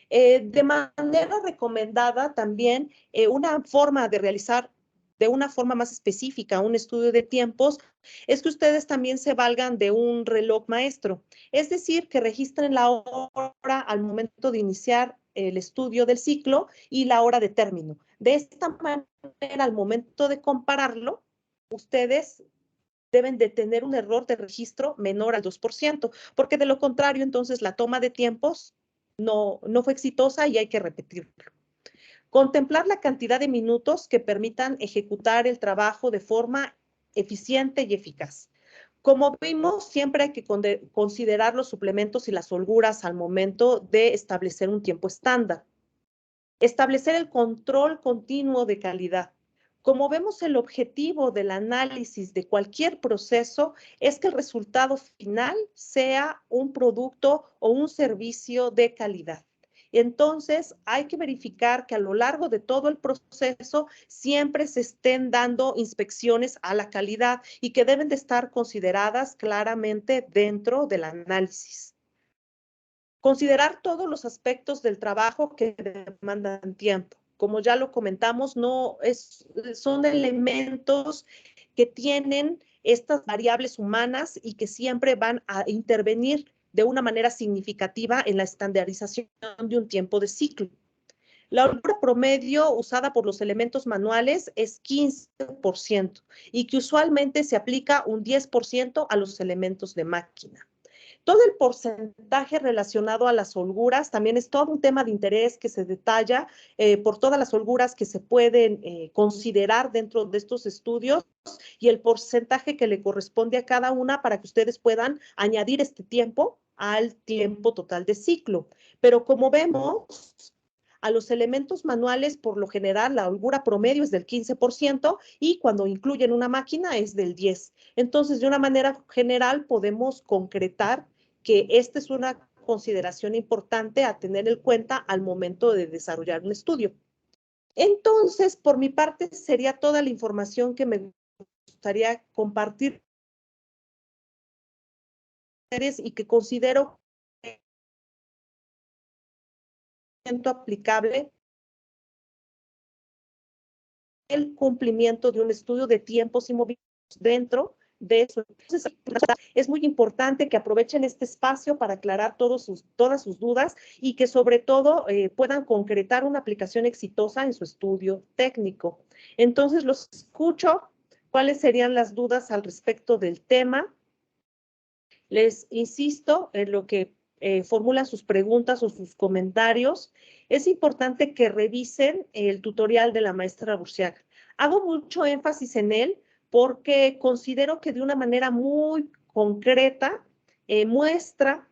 De manera recomendada también, una forma de realizar de una forma más específica un estudio de tiempos es que ustedes también se valgan de un reloj maestro, es decir, que registren la hora al momento de iniciar el estudio del ciclo y la hora de término. De esta manera, al momento de compararlo, ustedes deben de tener un error de registro menor al 2%, porque de lo contrario, entonces la toma de tiempos no fue exitosa y hay que repetirlo. Contemplar la cantidad de minutos que permitan ejecutar el trabajo de forma eficiente y eficaz. Como vimos, siempre hay que considerar los suplementos y las holguras al momento de establecer un tiempo estándar. Establecer el control continuo de calidad. Como vemos, el objetivo del análisis de cualquier proceso es que el resultado final sea un producto o un servicio de calidad. Entonces, hay que verificar que a lo largo de todo el proceso siempre se estén dando inspecciones a la calidad y que deben de estar consideradas claramente dentro del análisis. Considerar todos los aspectos del trabajo que demandan tiempo. Como ya lo comentamos, son elementos que tienen estas variables humanas y que siempre van a intervenir de una manera significativa en la estandarización de un tiempo de ciclo. La holgura promedio usada por los elementos manuales es 15% y que usualmente se aplica un 10% a los elementos de máquina. Todo el porcentaje relacionado a las holguras también es todo un tema de interés que se detalla por todas las holguras que se pueden considerar dentro de estos estudios y el porcentaje que le corresponde a cada una para que ustedes puedan añadir este tiempo al tiempo total de ciclo. Pero como vemos, a los elementos manuales, por lo general, la holgura promedio es del 15% y cuando incluyen una máquina es del 10%. Entonces, de una manera general, podemos concretar que esta es una consideración importante a tener en cuenta al momento de desarrollar un estudio. Entonces, por mi parte, sería toda la información que me gustaría compartir y que considero aplicable el cumplimiento de un estudio de tiempos y movimientos dentro de eso. Entonces, es muy importante que aprovechen este espacio para aclarar todas sus dudas y que sobre todo puedan concretar una aplicación exitosa en su estudio técnico. Entonces, los escucho. ¿Cuáles serían las dudas al respecto del tema? Les insisto en lo que formulan sus preguntas o sus comentarios. Es importante que revisen el tutorial de la maestra Burciaga. Hago mucho énfasis en él porque considero que de una manera muy concreta muestra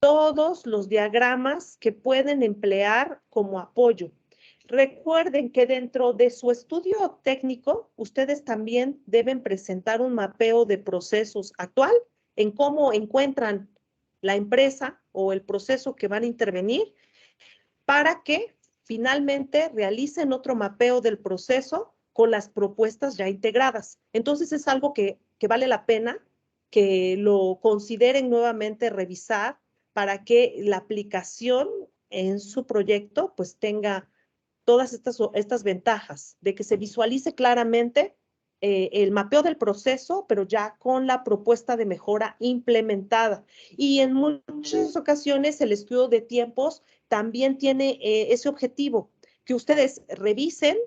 todos los diagramas que pueden emplear como apoyo. Recuerden que dentro de su estudio técnico, ustedes también deben presentar un mapeo de procesos actual en cómo encuentran la empresa o el proceso que van a intervenir para que finalmente realicen otro mapeo del proceso con las propuestas ya integradas. Entonces es algo que vale la pena que lo consideren nuevamente revisar para que la aplicación en su proyecto pues tenga todas estas ventajas de que se visualice claramente el mapeo del proceso, pero ya con la propuesta de mejora implementada. Y en muchas ocasiones el estudio de tiempos también tiene ese objetivo, que ustedes revisen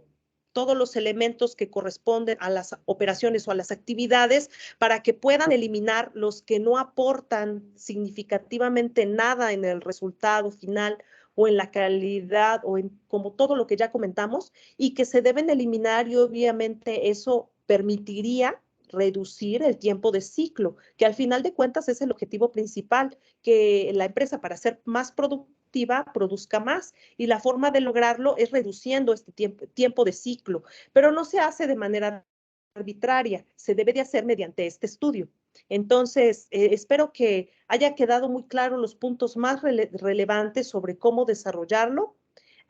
todos los elementos que corresponden a las operaciones o a las actividades para que puedan eliminar los que no aportan significativamente nada en el resultado final o en la calidad o en como todo lo que ya comentamos y que se deben eliminar y obviamente eso permitiría reducir el tiempo de ciclo, que al final de cuentas es el objetivo principal, que la empresa para ser más productiva produzca más y la forma de lograrlo es reduciendo este tiempo de ciclo, pero no se hace de manera arbitraria, se debe de hacer mediante este estudio. Entonces, espero que haya quedado muy claro los puntos más relevantes sobre cómo desarrollarlo.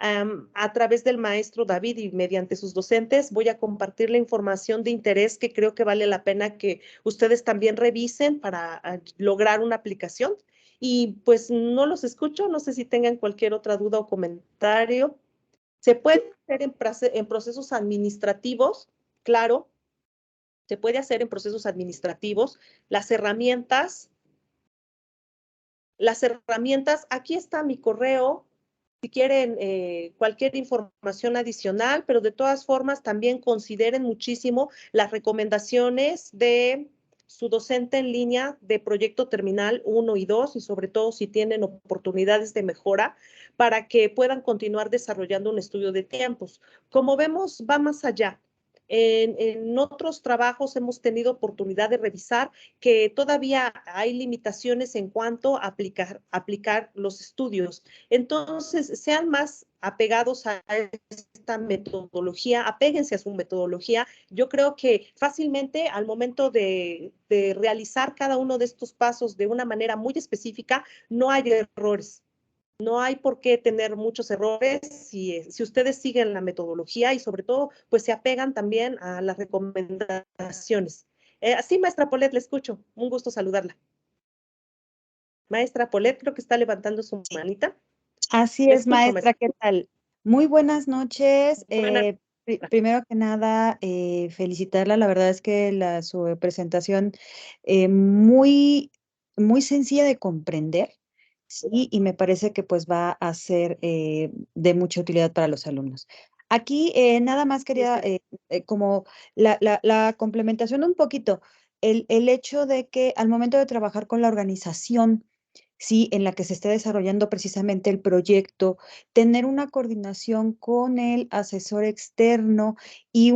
a través del maestro David y mediante sus docentes voy a compartir la información de interés que creo que vale la pena que ustedes también revisen para lograr una aplicación. Y pues no los escucho, no sé si tengan cualquier otra duda o comentario. Se puede hacer en procesos administrativos, claro, se puede hacer en procesos administrativos. Las herramientas, aquí está mi correo, si quieren cualquier información adicional, pero de todas formas también consideren muchísimo las recomendaciones de su docente en línea de Proyecto Terminal 1 y 2 y sobre todo si tienen oportunidades de mejora para que puedan continuar desarrollando un estudio de tiempos. Como vemos, va más allá. En otros trabajos hemos tenido oportunidad de revisar que todavía hay limitaciones en cuanto a aplicar los estudios. Entonces, sean más apegados a esta metodología, apéguense a su metodología. Yo creo que fácilmente al momento de realizar cada uno de estos pasos de una manera muy específica, no hay errores. No hay por qué tener muchos errores si ustedes siguen la metodología y sobre todo, pues se apegan también a las recomendaciones. Así, maestra Polet, le escucho. Un gusto saludarla. Maestra Polet, creo que está levantando su manita. Así Le es, escucho, maestra, maestra. ¿qué tal? Muy buenas noches. Buenas. Primero que nada, felicitarla. La verdad es que su presentación muy, muy sencilla de comprender, sí, y me parece que pues va a ser de mucha utilidad para los alumnos. Aquí nada más quería como la complementación un poquito, el hecho de que al momento de trabajar con la organización, sí, en la que se está desarrollando precisamente el proyecto, tener una coordinación con el asesor externo y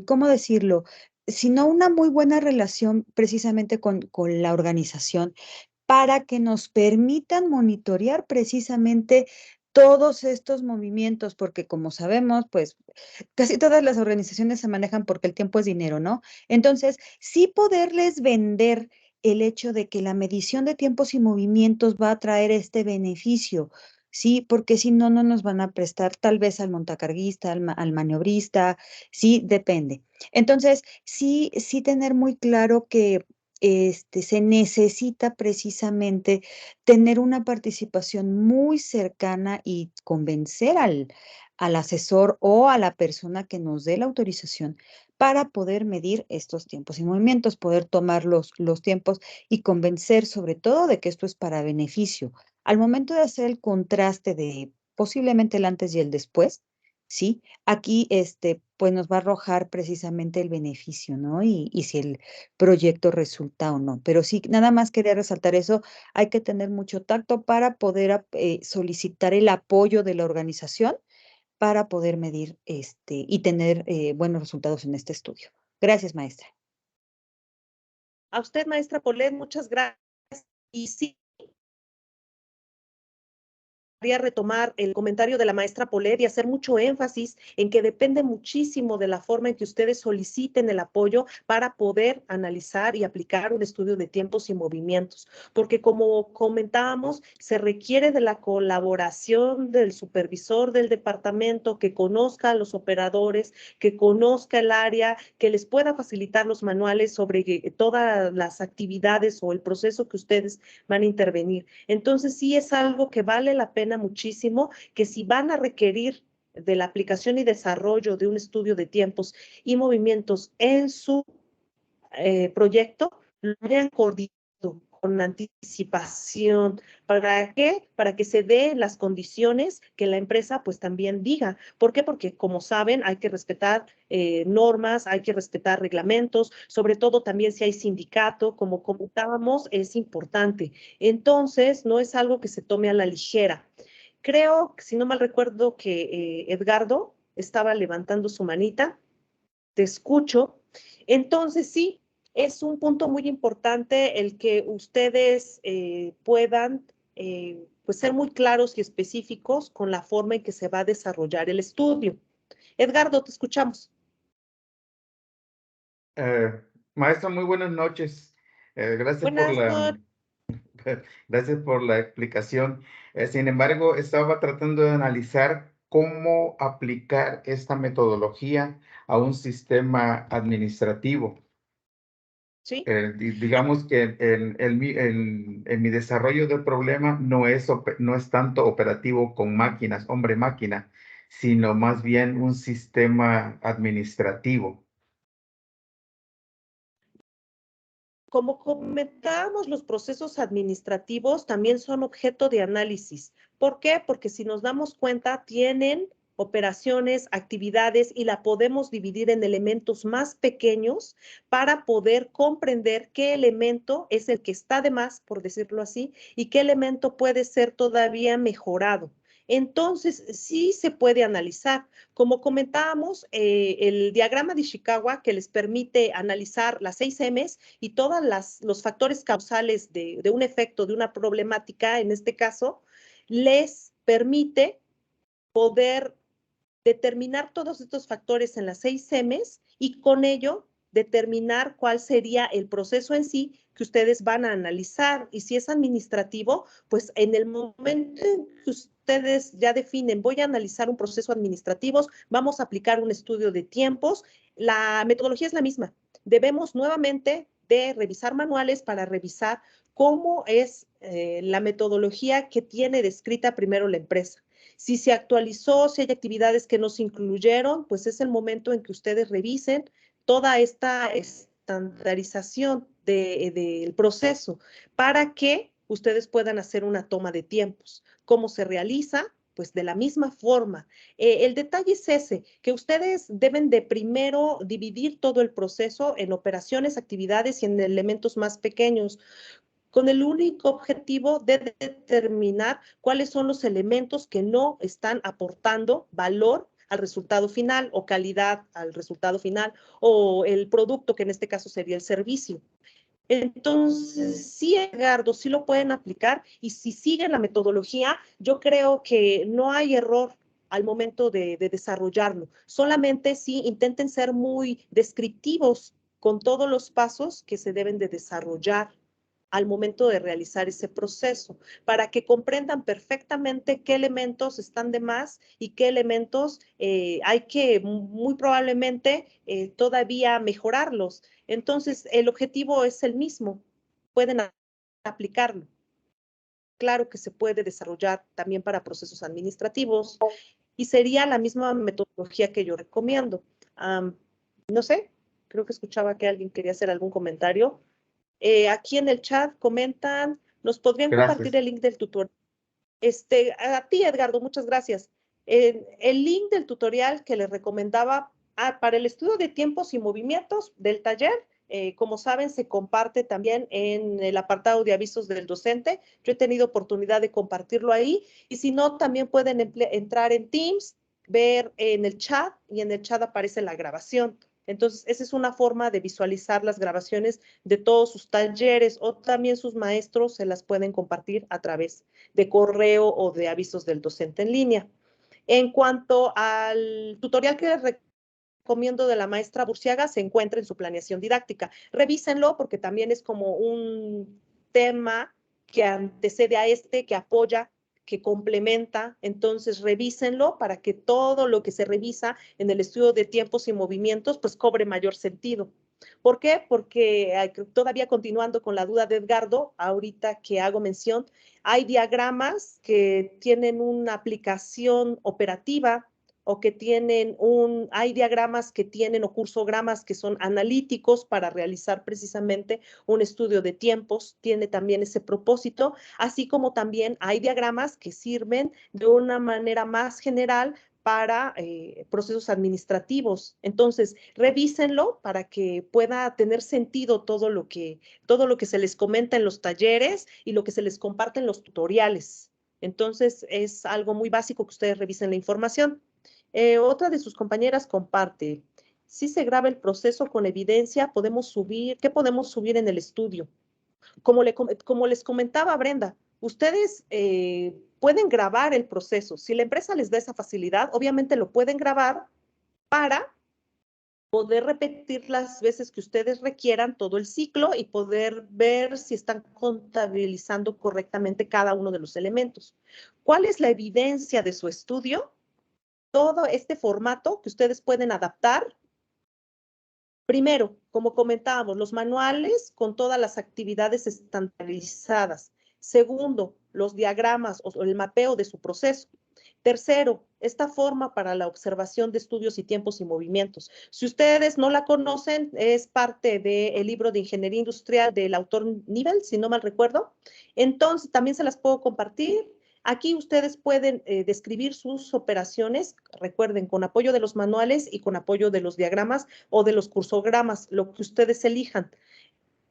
¿cómo decirlo? Sino una muy buena relación precisamente con la organización para que nos permitan monitorear precisamente todos estos movimientos, porque como sabemos, pues casi todas las organizaciones se manejan porque el tiempo es dinero, ¿no? Entonces, sí poderles vender el hecho de que la medición de tiempos y movimientos va a traer este beneficio, ¿sí? Porque si no, no nos van a prestar tal vez al montacarguista, al maniobrista, sí, depende. Entonces, sí tener muy claro que se necesita precisamente tener una participación muy cercana y convencer al asesor o a la persona que nos dé la autorización para poder medir estos tiempos y movimientos, poder tomar los tiempos y convencer sobre todo de que esto es para beneficio. Al momento de hacer el contraste de posiblemente el antes y el después, ¿sí? Aquí pues nos va a arrojar precisamente el beneficio, ¿no? Y si el proyecto resulta o no. Pero sí, nada más quería resaltar eso, hay que tener mucho tacto para poder solicitar el apoyo de la organización para poder medir y tener buenos resultados en este estudio. Gracias, maestra. A usted, maestra Polet, muchas gracias. Y sí, quería retomar el comentario de la maestra Polet y hacer mucho énfasis en que depende muchísimo de la forma en que ustedes soliciten el apoyo para poder analizar y aplicar un estudio de tiempos y movimientos, porque como comentábamos, se requiere de la colaboración del supervisor del departamento que conozca a los operadores, que conozca el área, que les pueda facilitar los manuales sobre todas las actividades o el proceso que ustedes van a intervenir. Entonces, sí es algo que vale la pena muchísimo, que si van a requerir de la aplicación y desarrollo de un estudio de tiempos y movimientos en su proyecto, lo hayan coordinado con anticipación. ¿Para qué? Para que se den las condiciones que la empresa pues también diga. ¿Por qué? Porque como saben hay que respetar normas, hay que respetar reglamentos, sobre todo también si hay sindicato, como comentábamos, es importante. Entonces, no es algo que se tome a la ligera. Creo, si no mal recuerdo, que Edgardo estaba levantando su manita. Te escucho. Entonces, sí, es un punto muy importante el que ustedes puedan pues ser muy claros y específicos con la forma en que se va a desarrollar el estudio. Edgardo, te escuchamos. Maestra, muy buenas noches. Gracias por Buenas noches. Gracias por la explicación. Sin embargo, estaba tratando de analizar cómo aplicar esta metodología a un sistema administrativo. ¿Sí? Digamos que en mi desarrollo del problema no es tanto operativo con máquinas, hombre-máquina, sino más bien un sistema administrativo. Como comentábamos, los procesos administrativos también son objeto de análisis. ¿Por qué? Porque si nos damos cuenta, tienen operaciones, actividades y la podemos dividir en elementos más pequeños para poder comprender qué elemento es el que está de más, por decirlo así, y qué elemento puede ser todavía mejorado. Entonces, sí se puede analizar. Como comentábamos, el diagrama de Ishikawa que les permite analizar las 6 M's y todos los factores causales de un efecto, de una problemática, en este caso, les permite poder determinar todos estos factores en las 6 M's y con ello determinar cuál sería el proceso en sí que ustedes van a analizar. Y si es administrativo, pues en el momento en que ustedes ya definen, voy a analizar un proceso administrativo, vamos a aplicar un estudio de tiempos, la metodología es la misma. Debemos nuevamente de revisar manuales para revisar cómo es la metodología que tiene descrita primero la empresa. Si se actualizó, si hay actividades que no se incluyeron, pues es el momento en que ustedes revisen toda esta estandarización del proceso para que ustedes puedan hacer una toma de tiempos. ¿Cómo se realiza? Pues de la misma forma. El detalle es ese, que ustedes deben de primero dividir todo el proceso en operaciones, actividades y en elementos más pequeños, con el único objetivo de determinar cuáles son los elementos que no están aportando valor al resultado final o calidad al resultado final o el producto, que en este caso sería el servicio. Entonces, sí, Edgardo, sí lo pueden aplicar y si siguen la metodología, yo creo que no hay error al momento de desarrollarlo. Solamente sí intenten ser muy descriptivos con todos los pasos que se deben de desarrollar al momento de realizar ese proceso, para que comprendan perfectamente qué elementos están de más y qué elementos hay que muy probablemente todavía mejorarlos. Entonces, el objetivo es el mismo, pueden aplicarlo. Claro que se puede desarrollar también para procesos administrativos y sería la misma metodología que yo recomiendo. No sé, creo que escuchaba que alguien quería hacer algún comentario. Aquí en el chat comentan, ¿nos podrían compartir Gracias. el link del tutorial? A ti, Edgardo, muchas gracias. El link del tutorial que les recomendaba para el estudio de tiempos y movimientos del taller, como saben, se comparte también en el apartado de avisos del docente. Yo he tenido oportunidad de compartirlo ahí y si no, también pueden entrar en Teams, ver en el chat y en el chat aparece la grabación. Entonces, esa es una forma de visualizar las grabaciones de todos sus talleres o también sus maestros se las pueden compartir a través de correo o de avisos del docente en línea. En cuanto al tutorial que les recomiendo de la maestra Burciaga, se encuentra en su planeación didáctica. Revísenlo porque también es como un tema que antecede a que apoya, que complementa, entonces revísenlo para que todo lo que se revisa en el estudio de tiempos y movimientos pues cobre mayor sentido. ¿Por qué? Porque todavía continuando con la duda de Edgardo, ahorita que hago mención, hay diagramas que tienen una aplicación operativa o que hay diagramas que tienen o cursogramas que son analíticos para realizar precisamente un estudio de tiempos, tiene también ese propósito, así como también hay diagramas que sirven de una manera más general para procesos administrativos. Entonces, revísenlo para que pueda tener sentido todo lo que se les comenta en los talleres y lo que se les comparte en los tutoriales. Entonces, es algo muy básico que ustedes revisen la información. Otra de sus compañeras comparte, si se graba el proceso con evidencia, ¿qué podemos subir en el estudio? Como les comentaba Brenda, ustedes pueden grabar el proceso. Si la empresa les da esa facilidad, obviamente lo pueden grabar para poder repetir las veces que ustedes requieran todo el ciclo y poder ver si están contabilizando correctamente cada uno de los elementos. ¿Cuál es la evidencia de su estudio? Todo este formato que ustedes pueden adaptar. Primero, como comentábamos, los manuales con todas las actividades estandarizadas. Segundo, los diagramas o el mapeo de su proceso. Tercero, esta forma para la observación de estudios y tiempos y movimientos. Si ustedes no la conocen, es parte del libro de Ingeniería Industrial del autor Nivel, si no mal recuerdo. Entonces, también se las puedo compartir. Aquí ustedes pueden describir sus operaciones, recuerden, con apoyo de los manuales y con apoyo de los diagramas o de los cursogramas, lo que ustedes elijan.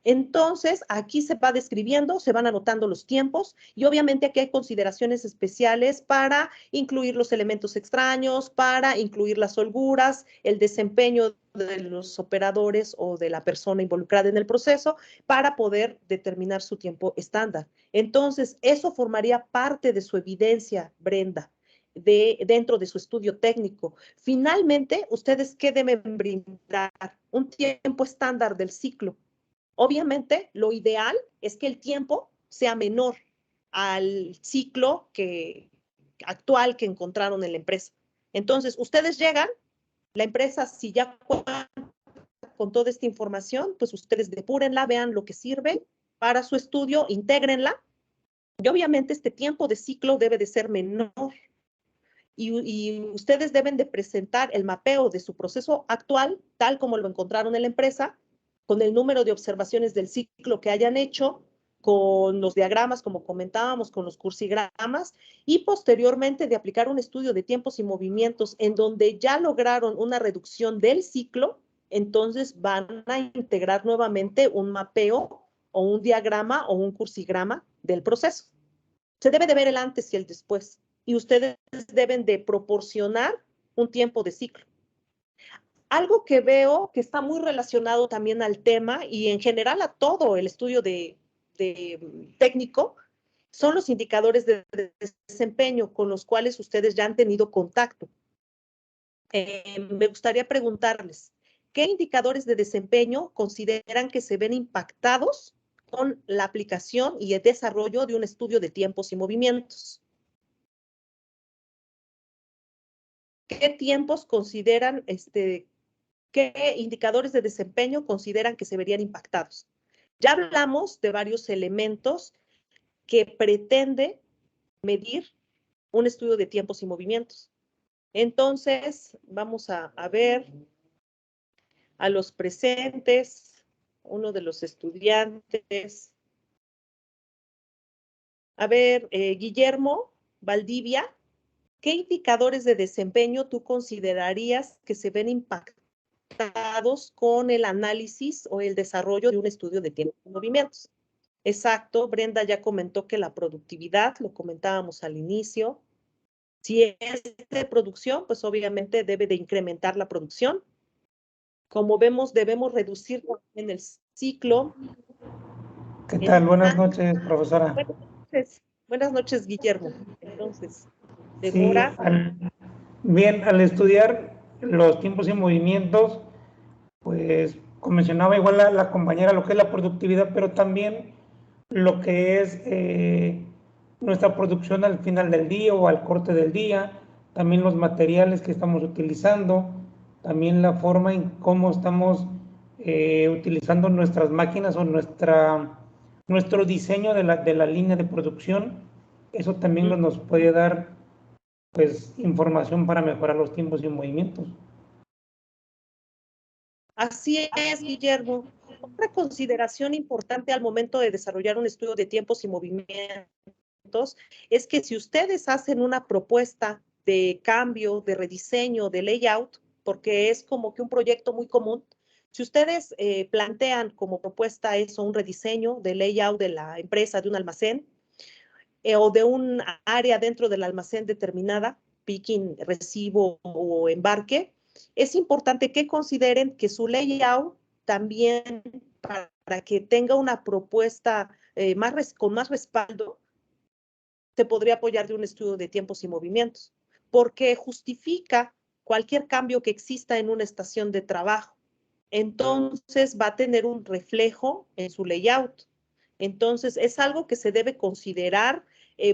Entonces, aquí se va describiendo, se van anotando los tiempos y obviamente aquí hay consideraciones especiales para incluir los elementos extraños, para incluir las holguras, el desempeño de los operadores o de la persona involucrada en el proceso para poder determinar su tiempo estándar. Entonces, eso formaría parte de su evidencia, Brenda, dentro de su estudio técnico. Finalmente, ¿ustedes qué deben brindar? Un tiempo estándar del ciclo. Obviamente, lo ideal es que el tiempo sea menor al ciclo actual que encontraron en la empresa. Entonces, ustedes llegan, la empresa, si ya cuenta con toda esta información, pues ustedes depurenla, vean lo que sirve para su estudio, intégrenla. Y obviamente este tiempo de ciclo debe de ser menor. Y ustedes deben de presentar el mapeo de su proceso actual, tal como lo encontraron en la empresa, con el número de observaciones del ciclo que hayan hecho, con los diagramas, como comentábamos, con los cursigramas, y posteriormente de aplicar un estudio de tiempos y movimientos en donde ya lograron una reducción del ciclo, entonces van a integrar nuevamente un mapeo o un diagrama o un cursigrama del proceso. Se debe de ver el antes y el después, y ustedes deben de proporcionar un tiempo de ciclo. Algo que veo que está muy relacionado también al tema y en general a todo el estudio de técnico son los indicadores de desempeño con los cuales ustedes ya han tenido contacto. Me gustaría preguntarles, ¿qué indicadores de desempeño consideran que se ven impactados con la aplicación y el desarrollo de un estudio de tiempos y movimientos? ¿Qué tiempos consideran, qué indicadores de desempeño consideran que se verían impactados? Ya hablamos de varios elementos que pretende medir un estudio de tiempos y movimientos. Entonces, vamos a ver a los presentes, uno de los estudiantes. A ver, Guillermo Valdivia, ¿qué indicadores de desempeño tú considerarías que se ven impactados con el análisis o el desarrollo de un estudio de tiempos y movimientos? Exacto, Brenda ya comentó que la productividad, lo comentábamos al inicio. Si es de producción, pues obviamente debe de incrementar la producción. Como vemos, debemos reducir en el ciclo. ¿Qué tal? Buenas noches, profesora. Buenas noches, Guillermo. Entonces, Sí, Débora. bien, al estudiar los tiempos y movimientos, pues mencionaba igual la compañera lo que es la productividad, pero también lo que es nuestra producción al final del día o al corte del día, también los materiales que estamos utilizando, también la forma en cómo estamos utilizando nuestras máquinas o nuestro diseño de la línea de producción. Eso también nos puede dar pues información para mejorar los tiempos y movimientos. Así es, Guillermo. Otra consideración importante al momento de desarrollar un estudio de tiempos y movimientos es que si ustedes hacen una propuesta de cambio, de rediseño, de layout, porque es como que un proyecto muy común, si ustedes plantean como propuesta eso, un rediseño de layout de la empresa, de un almacén, o de un área dentro del almacén determinada, picking, recibo o embarque, es importante que consideren que su layout también, para que tenga una propuesta con más respaldo, se podría apoyar de un estudio de tiempos y movimientos, porque justifica cualquier cambio que exista en una estación de trabajo. Entonces va a tener un reflejo en su layout. Entonces es algo que se debe considerar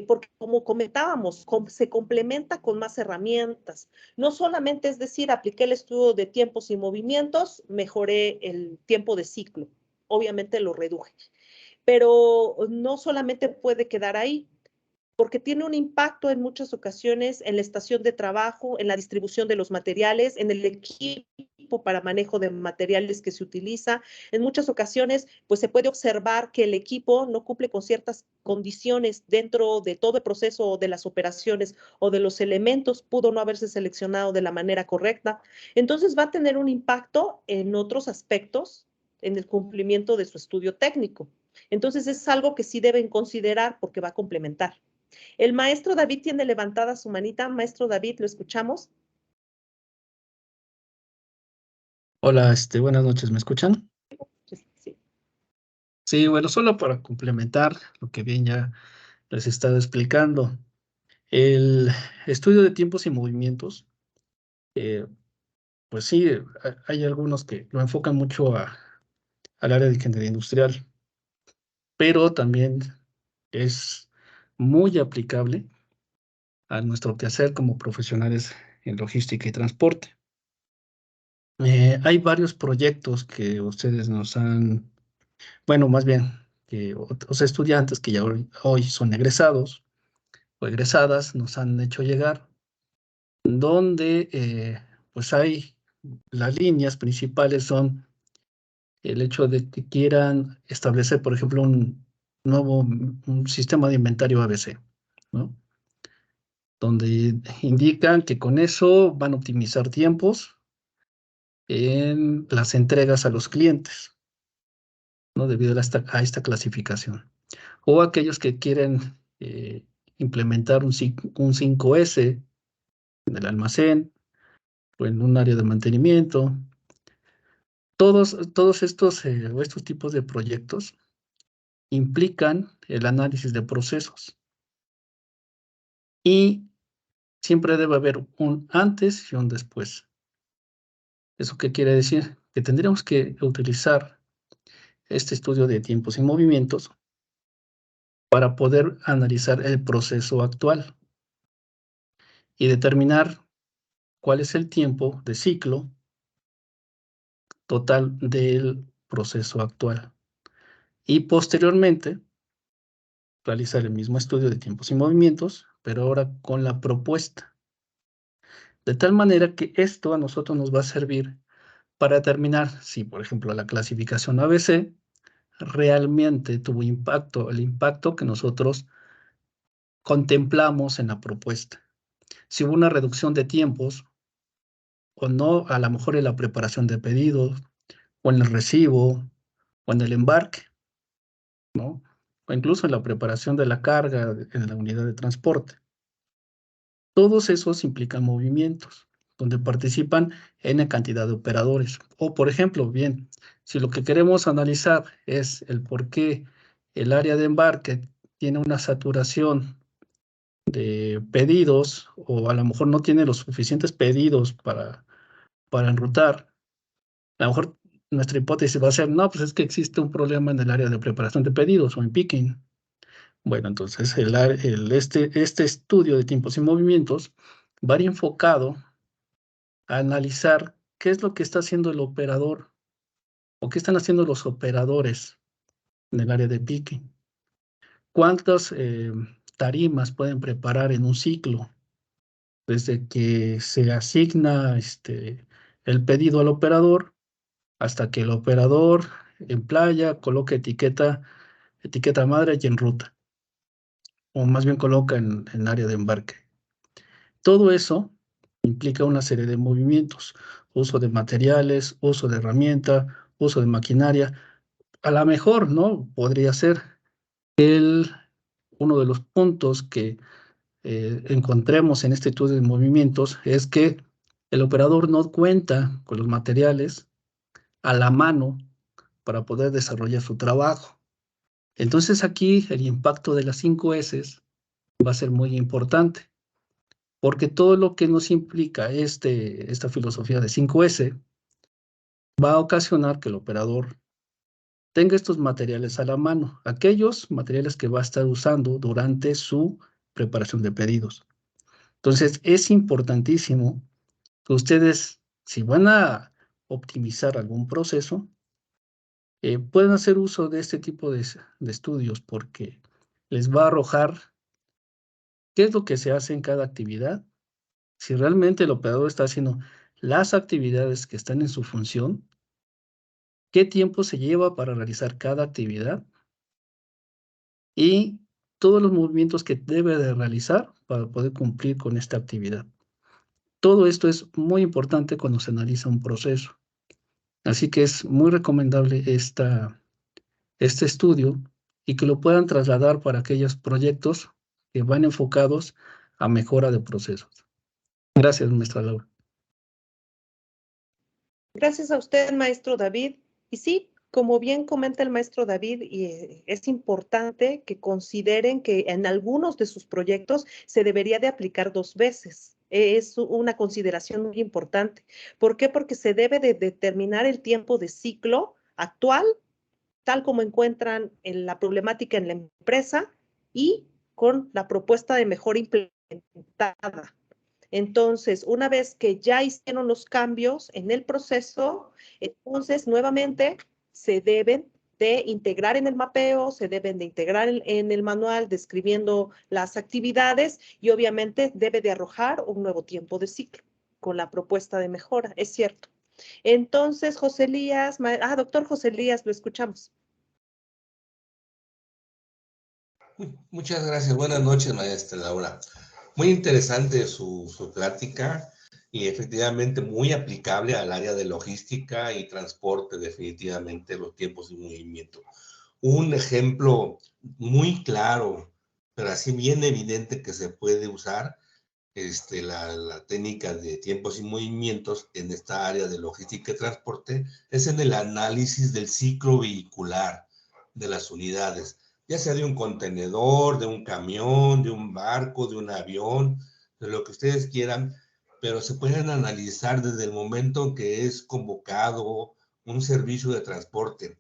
porque como comentábamos, se complementa con más herramientas. No solamente es decir, apliqué el estudio de tiempos y movimientos, mejoré el tiempo de ciclo. Obviamente lo reduje. Pero no solamente puede quedar ahí, porque tiene un impacto en muchas ocasiones en la estación de trabajo, en la distribución de los materiales, en el equipo para manejo de materiales que se utiliza. En muchas ocasiones, pues se puede observar que el equipo no cumple con ciertas condiciones dentro de todo el proceso de las operaciones o de los elementos, pudo no haberse seleccionado de la manera correcta. Entonces va a tener un impacto en otros aspectos en el cumplimiento de su estudio técnico. Entonces es algo que sí deben considerar porque va a complementar. El maestro David tiene levantada su manita. Maestro David, ¿lo escuchamos? Hola, buenas noches, ¿me escuchan? Sí. Sí, bueno, solo para complementar lo que bien ya les he estado explicando. El estudio de tiempos y movimientos, pues sí, hay algunos que lo enfocan mucho al área de ingeniería industrial, pero también es muy aplicable a nuestro quehacer como profesionales en logística y transporte. Hay varios proyectos que ustedes nos han, bueno, más bien, que otros estudiantes que ya hoy son egresados o egresadas nos han hecho llegar, donde pues hay las líneas principales son el hecho de que quieran establecer, por ejemplo, un sistema de inventario ABC, ¿no? Donde indican que con eso van a optimizar tiempos en las entregas a los clientes, ¿no? Debido a esta clasificación. O aquellos que quieren implementar un 5S en el almacén o en un área de mantenimiento. Todos estos tipos de proyectos implican el análisis de procesos y siempre debe haber un antes y un después. ¿Eso qué quiere decir? Que tendríamos que utilizar este estudio de tiempos y movimientos para poder analizar el proceso actual y determinar cuál es el tiempo de ciclo total del proceso actual. Y posteriormente, realizar el mismo estudio de tiempos y movimientos, pero ahora con la propuesta. De tal manera que esto a nosotros nos va a servir para determinar si, por ejemplo, la clasificación ABC realmente tuvo impacto, el impacto que nosotros contemplamos en la propuesta. Si hubo una reducción de tiempos o no, a lo mejor en la preparación de pedidos, o en el recibo, o en el embarque, ¿no? O incluso en la preparación de la carga en la unidad de transporte. Todos esos implican movimientos, donde participan N cantidad de operadores. O, por ejemplo, bien, si lo que queremos analizar es el por qué el área de embarque tiene una saturación de pedidos, o a lo mejor no tiene los suficientes pedidos para enrutar, a lo mejor nuestra hipótesis va a ser, no, pues es que existe un problema en el área de preparación de pedidos o en picking. Bueno, entonces este estudio de tiempos y movimientos va a ir enfocado a analizar qué es lo que está haciendo el operador o qué están haciendo los operadores en el área de picking. ¿Cuántas tarimas pueden preparar en un ciclo? Desde que se asigna el pedido al operador hasta que el operador en playa coloca etiqueta madre y en ruta, o más bien coloca en área de embarque. Todo eso implica una serie de movimientos, uso de materiales, uso de herramienta, uso de maquinaria. A lo mejor, ¿no? Podría ser uno de los puntos que encontremos en este estudio de movimientos es que el operador no cuenta con los materiales a la mano para poder desarrollar su trabajo. Entonces aquí el impacto de las 5 S va a ser muy importante, porque todo lo que nos implica esta filosofía de 5S va a ocasionar que el operador tenga estos materiales a la mano, aquellos materiales que va a estar usando durante su preparación de pedidos. Entonces, es importantísimo que ustedes, si van a optimizar algún proceso, pueden hacer uso de este tipo de estudios porque les va a arrojar qué es lo que se hace en cada actividad, si realmente el operador está haciendo las actividades que están en su función, qué tiempo se lleva para realizar cada actividad y todos los movimientos que debe de realizar para poder cumplir con esta actividad. Todo esto es muy importante cuando se analiza un proceso. Así que es muy recomendable este estudio y que lo puedan trasladar para aquellos proyectos que van enfocados a mejora de procesos. Gracias, maestra Laura. Gracias a usted, maestro David. Y sí, como bien comenta el maestro David, es importante que consideren que en algunos de sus proyectos se debería de aplicar 2 veces. Es una consideración muy importante. ¿Por qué? Porque se debe de determinar el tiempo de ciclo actual, tal como encuentran en la problemática en la empresa y con la propuesta de mejora implementada. Entonces, una vez que ya hicieron los cambios en el proceso, entonces nuevamente se deben de integrar en el mapeo, se deben de integrar en el manual describiendo las actividades y obviamente debe de arrojar un nuevo tiempo de ciclo con la propuesta de mejora, es cierto. Entonces, José Elías, doctor José Elías, lo escuchamos. Muchas gracias. Buenas noches, maestra Laura. Muy interesante su plática y efectivamente muy aplicable al área de logística y transporte, definitivamente los tiempos de movimiento. Un ejemplo muy claro, pero así bien evidente que se puede usar la técnica de tiempos y movimientos en esta área de logística y transporte es en el análisis del ciclo vehicular de las unidades, ya sea de un contenedor, de un camión, de un barco, de un avión, de lo que ustedes quieran, pero se pueden analizar desde el momento en que es convocado un servicio de transporte.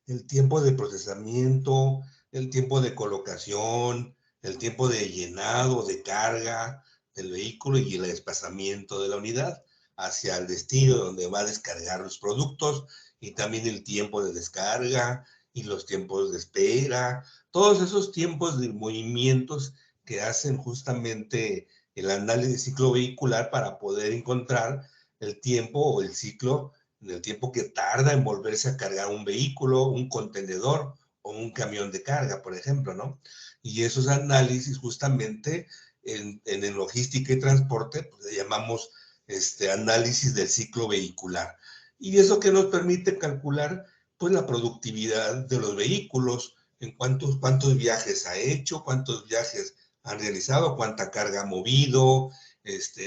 El tiempo de procesamiento, el tiempo de colocación, el tiempo de llenado, de carga del vehículo y el desplazamiento de la unidad hacia el destino donde va a descargar los productos y también el tiempo de descarga y los tiempos de espera, todos esos tiempos de movimientos que hacen justamente el análisis de ciclo vehicular para poder encontrar el tiempo o el ciclo en el tiempo que tarda en volverse a cargar un vehículo, un contenedor o un camión de carga, por ejemplo, ¿no? Y esos análisis justamente en logística y transporte, pues le llamamos análisis del ciclo vehicular. Y eso que nos permite calcular, pues, la productividad de los vehículos, en cuántos viajes ha hecho, cuántos viajes han realizado, cuánta carga ha movido,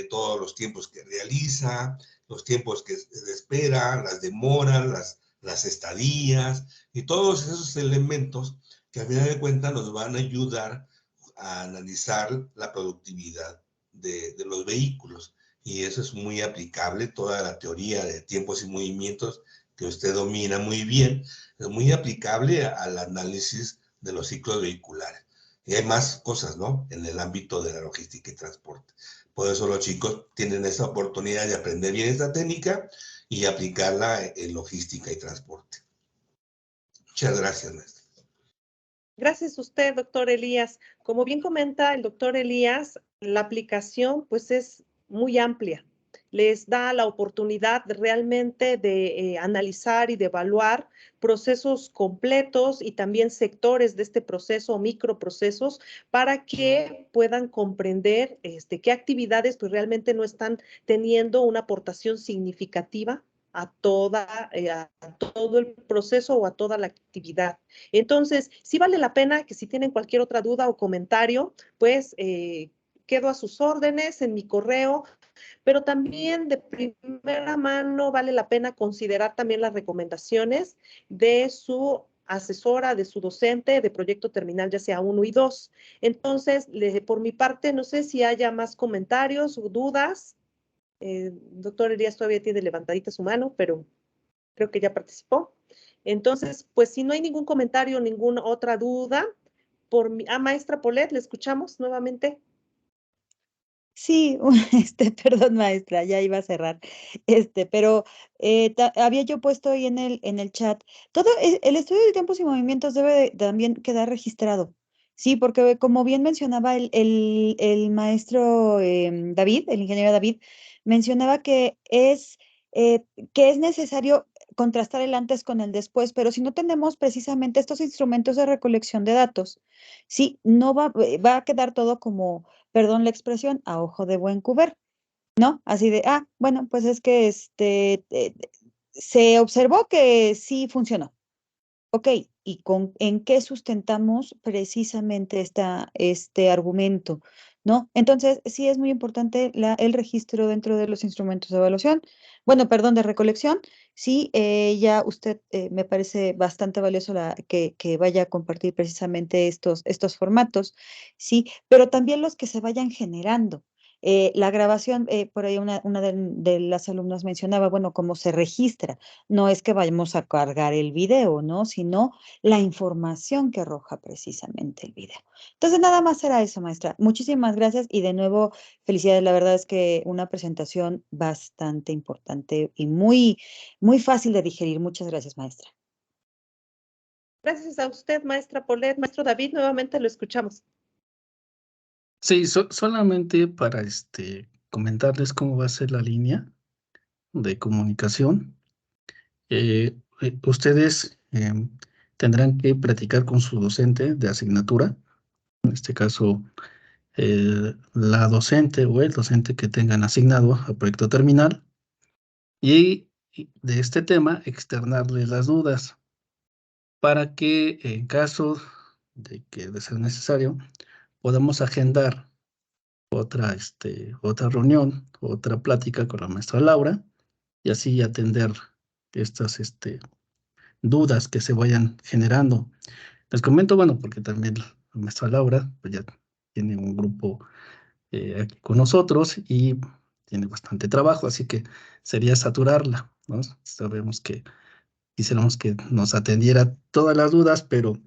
todos los tiempos que realiza, los tiempos que de espera, las demoras, las estadías y todos esos elementos que a final de cuentas nos van a ayudar a analizar la productividad de los vehículos. Y eso es muy aplicable, toda la teoría de tiempos y movimientos que usted domina muy bien, es muy aplicable al análisis de los ciclos vehiculares. Y hay más cosas, ¿no? En el ámbito de la logística y transporte. Por eso los chicos tienen esa oportunidad de aprender bien esta técnica y aplicarla en logística y transporte. Muchas gracias, maestra. Gracias a usted, doctor Elías. Como bien comenta el doctor Elías, la aplicación pues es muy amplia. Les da la oportunidad realmente de analizar y de evaluar procesos completos y también sectores de este proceso o microprocesos para que puedan comprender qué actividades pues realmente no están teniendo una aportación significativa a todo el proceso o a toda la actividad. Entonces, sí vale la pena que si tienen cualquier otra duda o comentario, pues quedo a sus órdenes en mi correo, pero también de primera mano vale la pena considerar también las recomendaciones de su asesora de su docente de proyecto terminal, ya sea 1 y 2. Entonces, por mi parte, no sé si haya más comentarios o dudas. Doctor Elías todavía tiene levantadita su mano, pero creo que ya participó. Entonces, pues si no hay ningún comentario, ninguna otra duda, maestra Polet, ¿le escuchamos nuevamente? Sí, perdón, maestra, ya iba a cerrar. Pero había yo puesto ahí en el chat, todo el estudio de tiempos y movimientos debe también quedar registrado. Sí, porque como bien mencionaba el maestro David, el ingeniero David, mencionaba que es necesario contrastar el antes con el después, pero si no tenemos precisamente estos instrumentos de recolección de datos, sí, no va a quedar todo como, perdón la expresión, a ojo de buen cubero, ¿no? Así de, bueno, pues es que se observó que sí funcionó. Ok, ¿y en qué sustentamos precisamente este argumento? ¿No? Entonces, sí es muy importante el registro dentro de los instrumentos de evaluación, bueno, perdón, de recolección. Sí, ya usted me parece bastante valioso que vaya a compartir precisamente estos formatos, sí, pero también los que se vayan generando. La grabación, por ahí una de las alumnas mencionaba, bueno, cómo se registra. No es que vayamos a cargar el video, ¿no? Sino la información que arroja precisamente el video. Entonces, nada más era eso, maestra. Muchísimas gracias y de nuevo, felicidades. La verdad es que una presentación bastante importante y muy, muy fácil de digerir. Muchas gracias, maestra. Gracias a usted, maestra Polet. Maestro David, nuevamente lo escuchamos. Sí, solamente para comentarles cómo va a ser la línea de comunicación. Ustedes tendrán que platicar con su docente de asignatura, en este caso la docente o el docente que tengan asignado a proyecto terminal, y de este tema externarle las dudas para que en caso de que de ser necesario podamos agendar otra reunión, otra plática con la maestra Laura y así atender estas dudas que se vayan generando. Les comento, bueno, porque también la maestra Laura pues ya tiene un grupo aquí con nosotros y tiene bastante trabajo, así que sería saturarla, ¿no? Sabemos que quisiéramos que nos atendiera todas las dudas, pero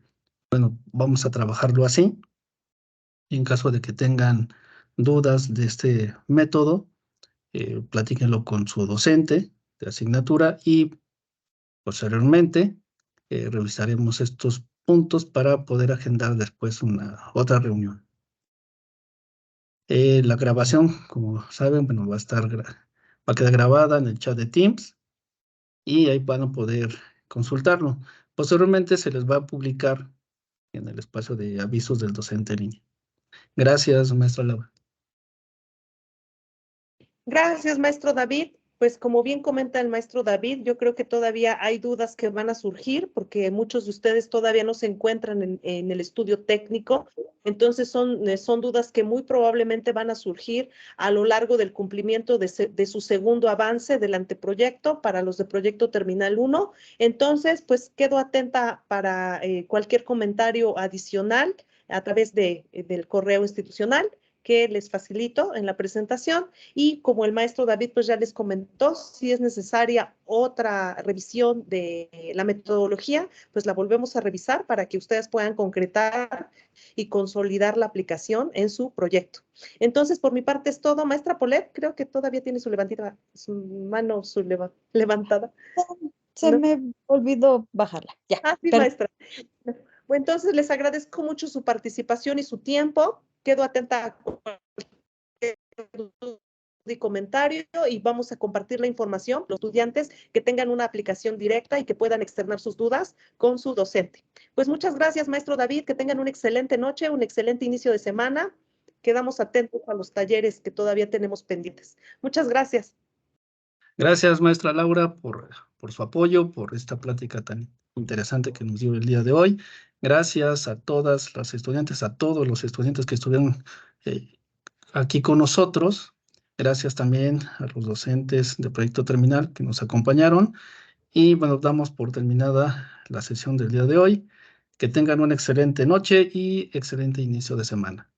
bueno, vamos a trabajarlo así. Y en caso de que tengan dudas de este método, platíquenlo con su docente de asignatura y posteriormente revisaremos estos puntos para poder agendar después otra reunión. La grabación, como saben, bueno, va a quedar grabada en el chat de Teams y ahí van a poder consultarlo. Posteriormente se les va a publicar en el espacio de avisos del docente en línea. Gracias, maestra Laura. Gracias, maestro David. Pues como bien comenta el maestro David, yo creo que todavía hay dudas que van a surgir porque muchos de ustedes todavía no se encuentran en el estudio técnico. Entonces son dudas que muy probablemente van a surgir a lo largo del cumplimiento de su segundo avance del anteproyecto para los de proyecto terminal 1. Entonces, pues quedo atenta para cualquier comentario adicional a través del correo institucional que les facilito en la presentación. Y como el maestro David pues ya les comentó, si es necesaria otra revisión de la metodología, pues la volvemos a revisar para que ustedes puedan concretar y consolidar la aplicación en su proyecto. Entonces, por mi parte es todo. Maestra Polet, creo que todavía tiene su mano levantada. Se ¿No? me olvidó bajarla. Ya. Sí, maestra. Bueno, entonces les agradezco mucho su participación y su tiempo. Quedo atenta a cualquier duda y comentario y vamos a compartir la información los estudiantes que tengan una aplicación directa y que puedan externar sus dudas con su docente. Pues muchas gracias, maestro David, que tengan una excelente noche, un excelente inicio de semana. Quedamos atentos a los talleres que todavía tenemos pendientes. Muchas gracias. Gracias, maestra Laura, por su apoyo, por esta plática tan interesante que nos dio el día de hoy. Gracias a todas las estudiantes, a todos los estudiantes que estuvieron aquí con nosotros. Gracias también a los docentes de Proyecto Terminal que nos acompañaron. Y bueno, damos por terminada la sesión del día de hoy. Que tengan una excelente noche y excelente inicio de semana.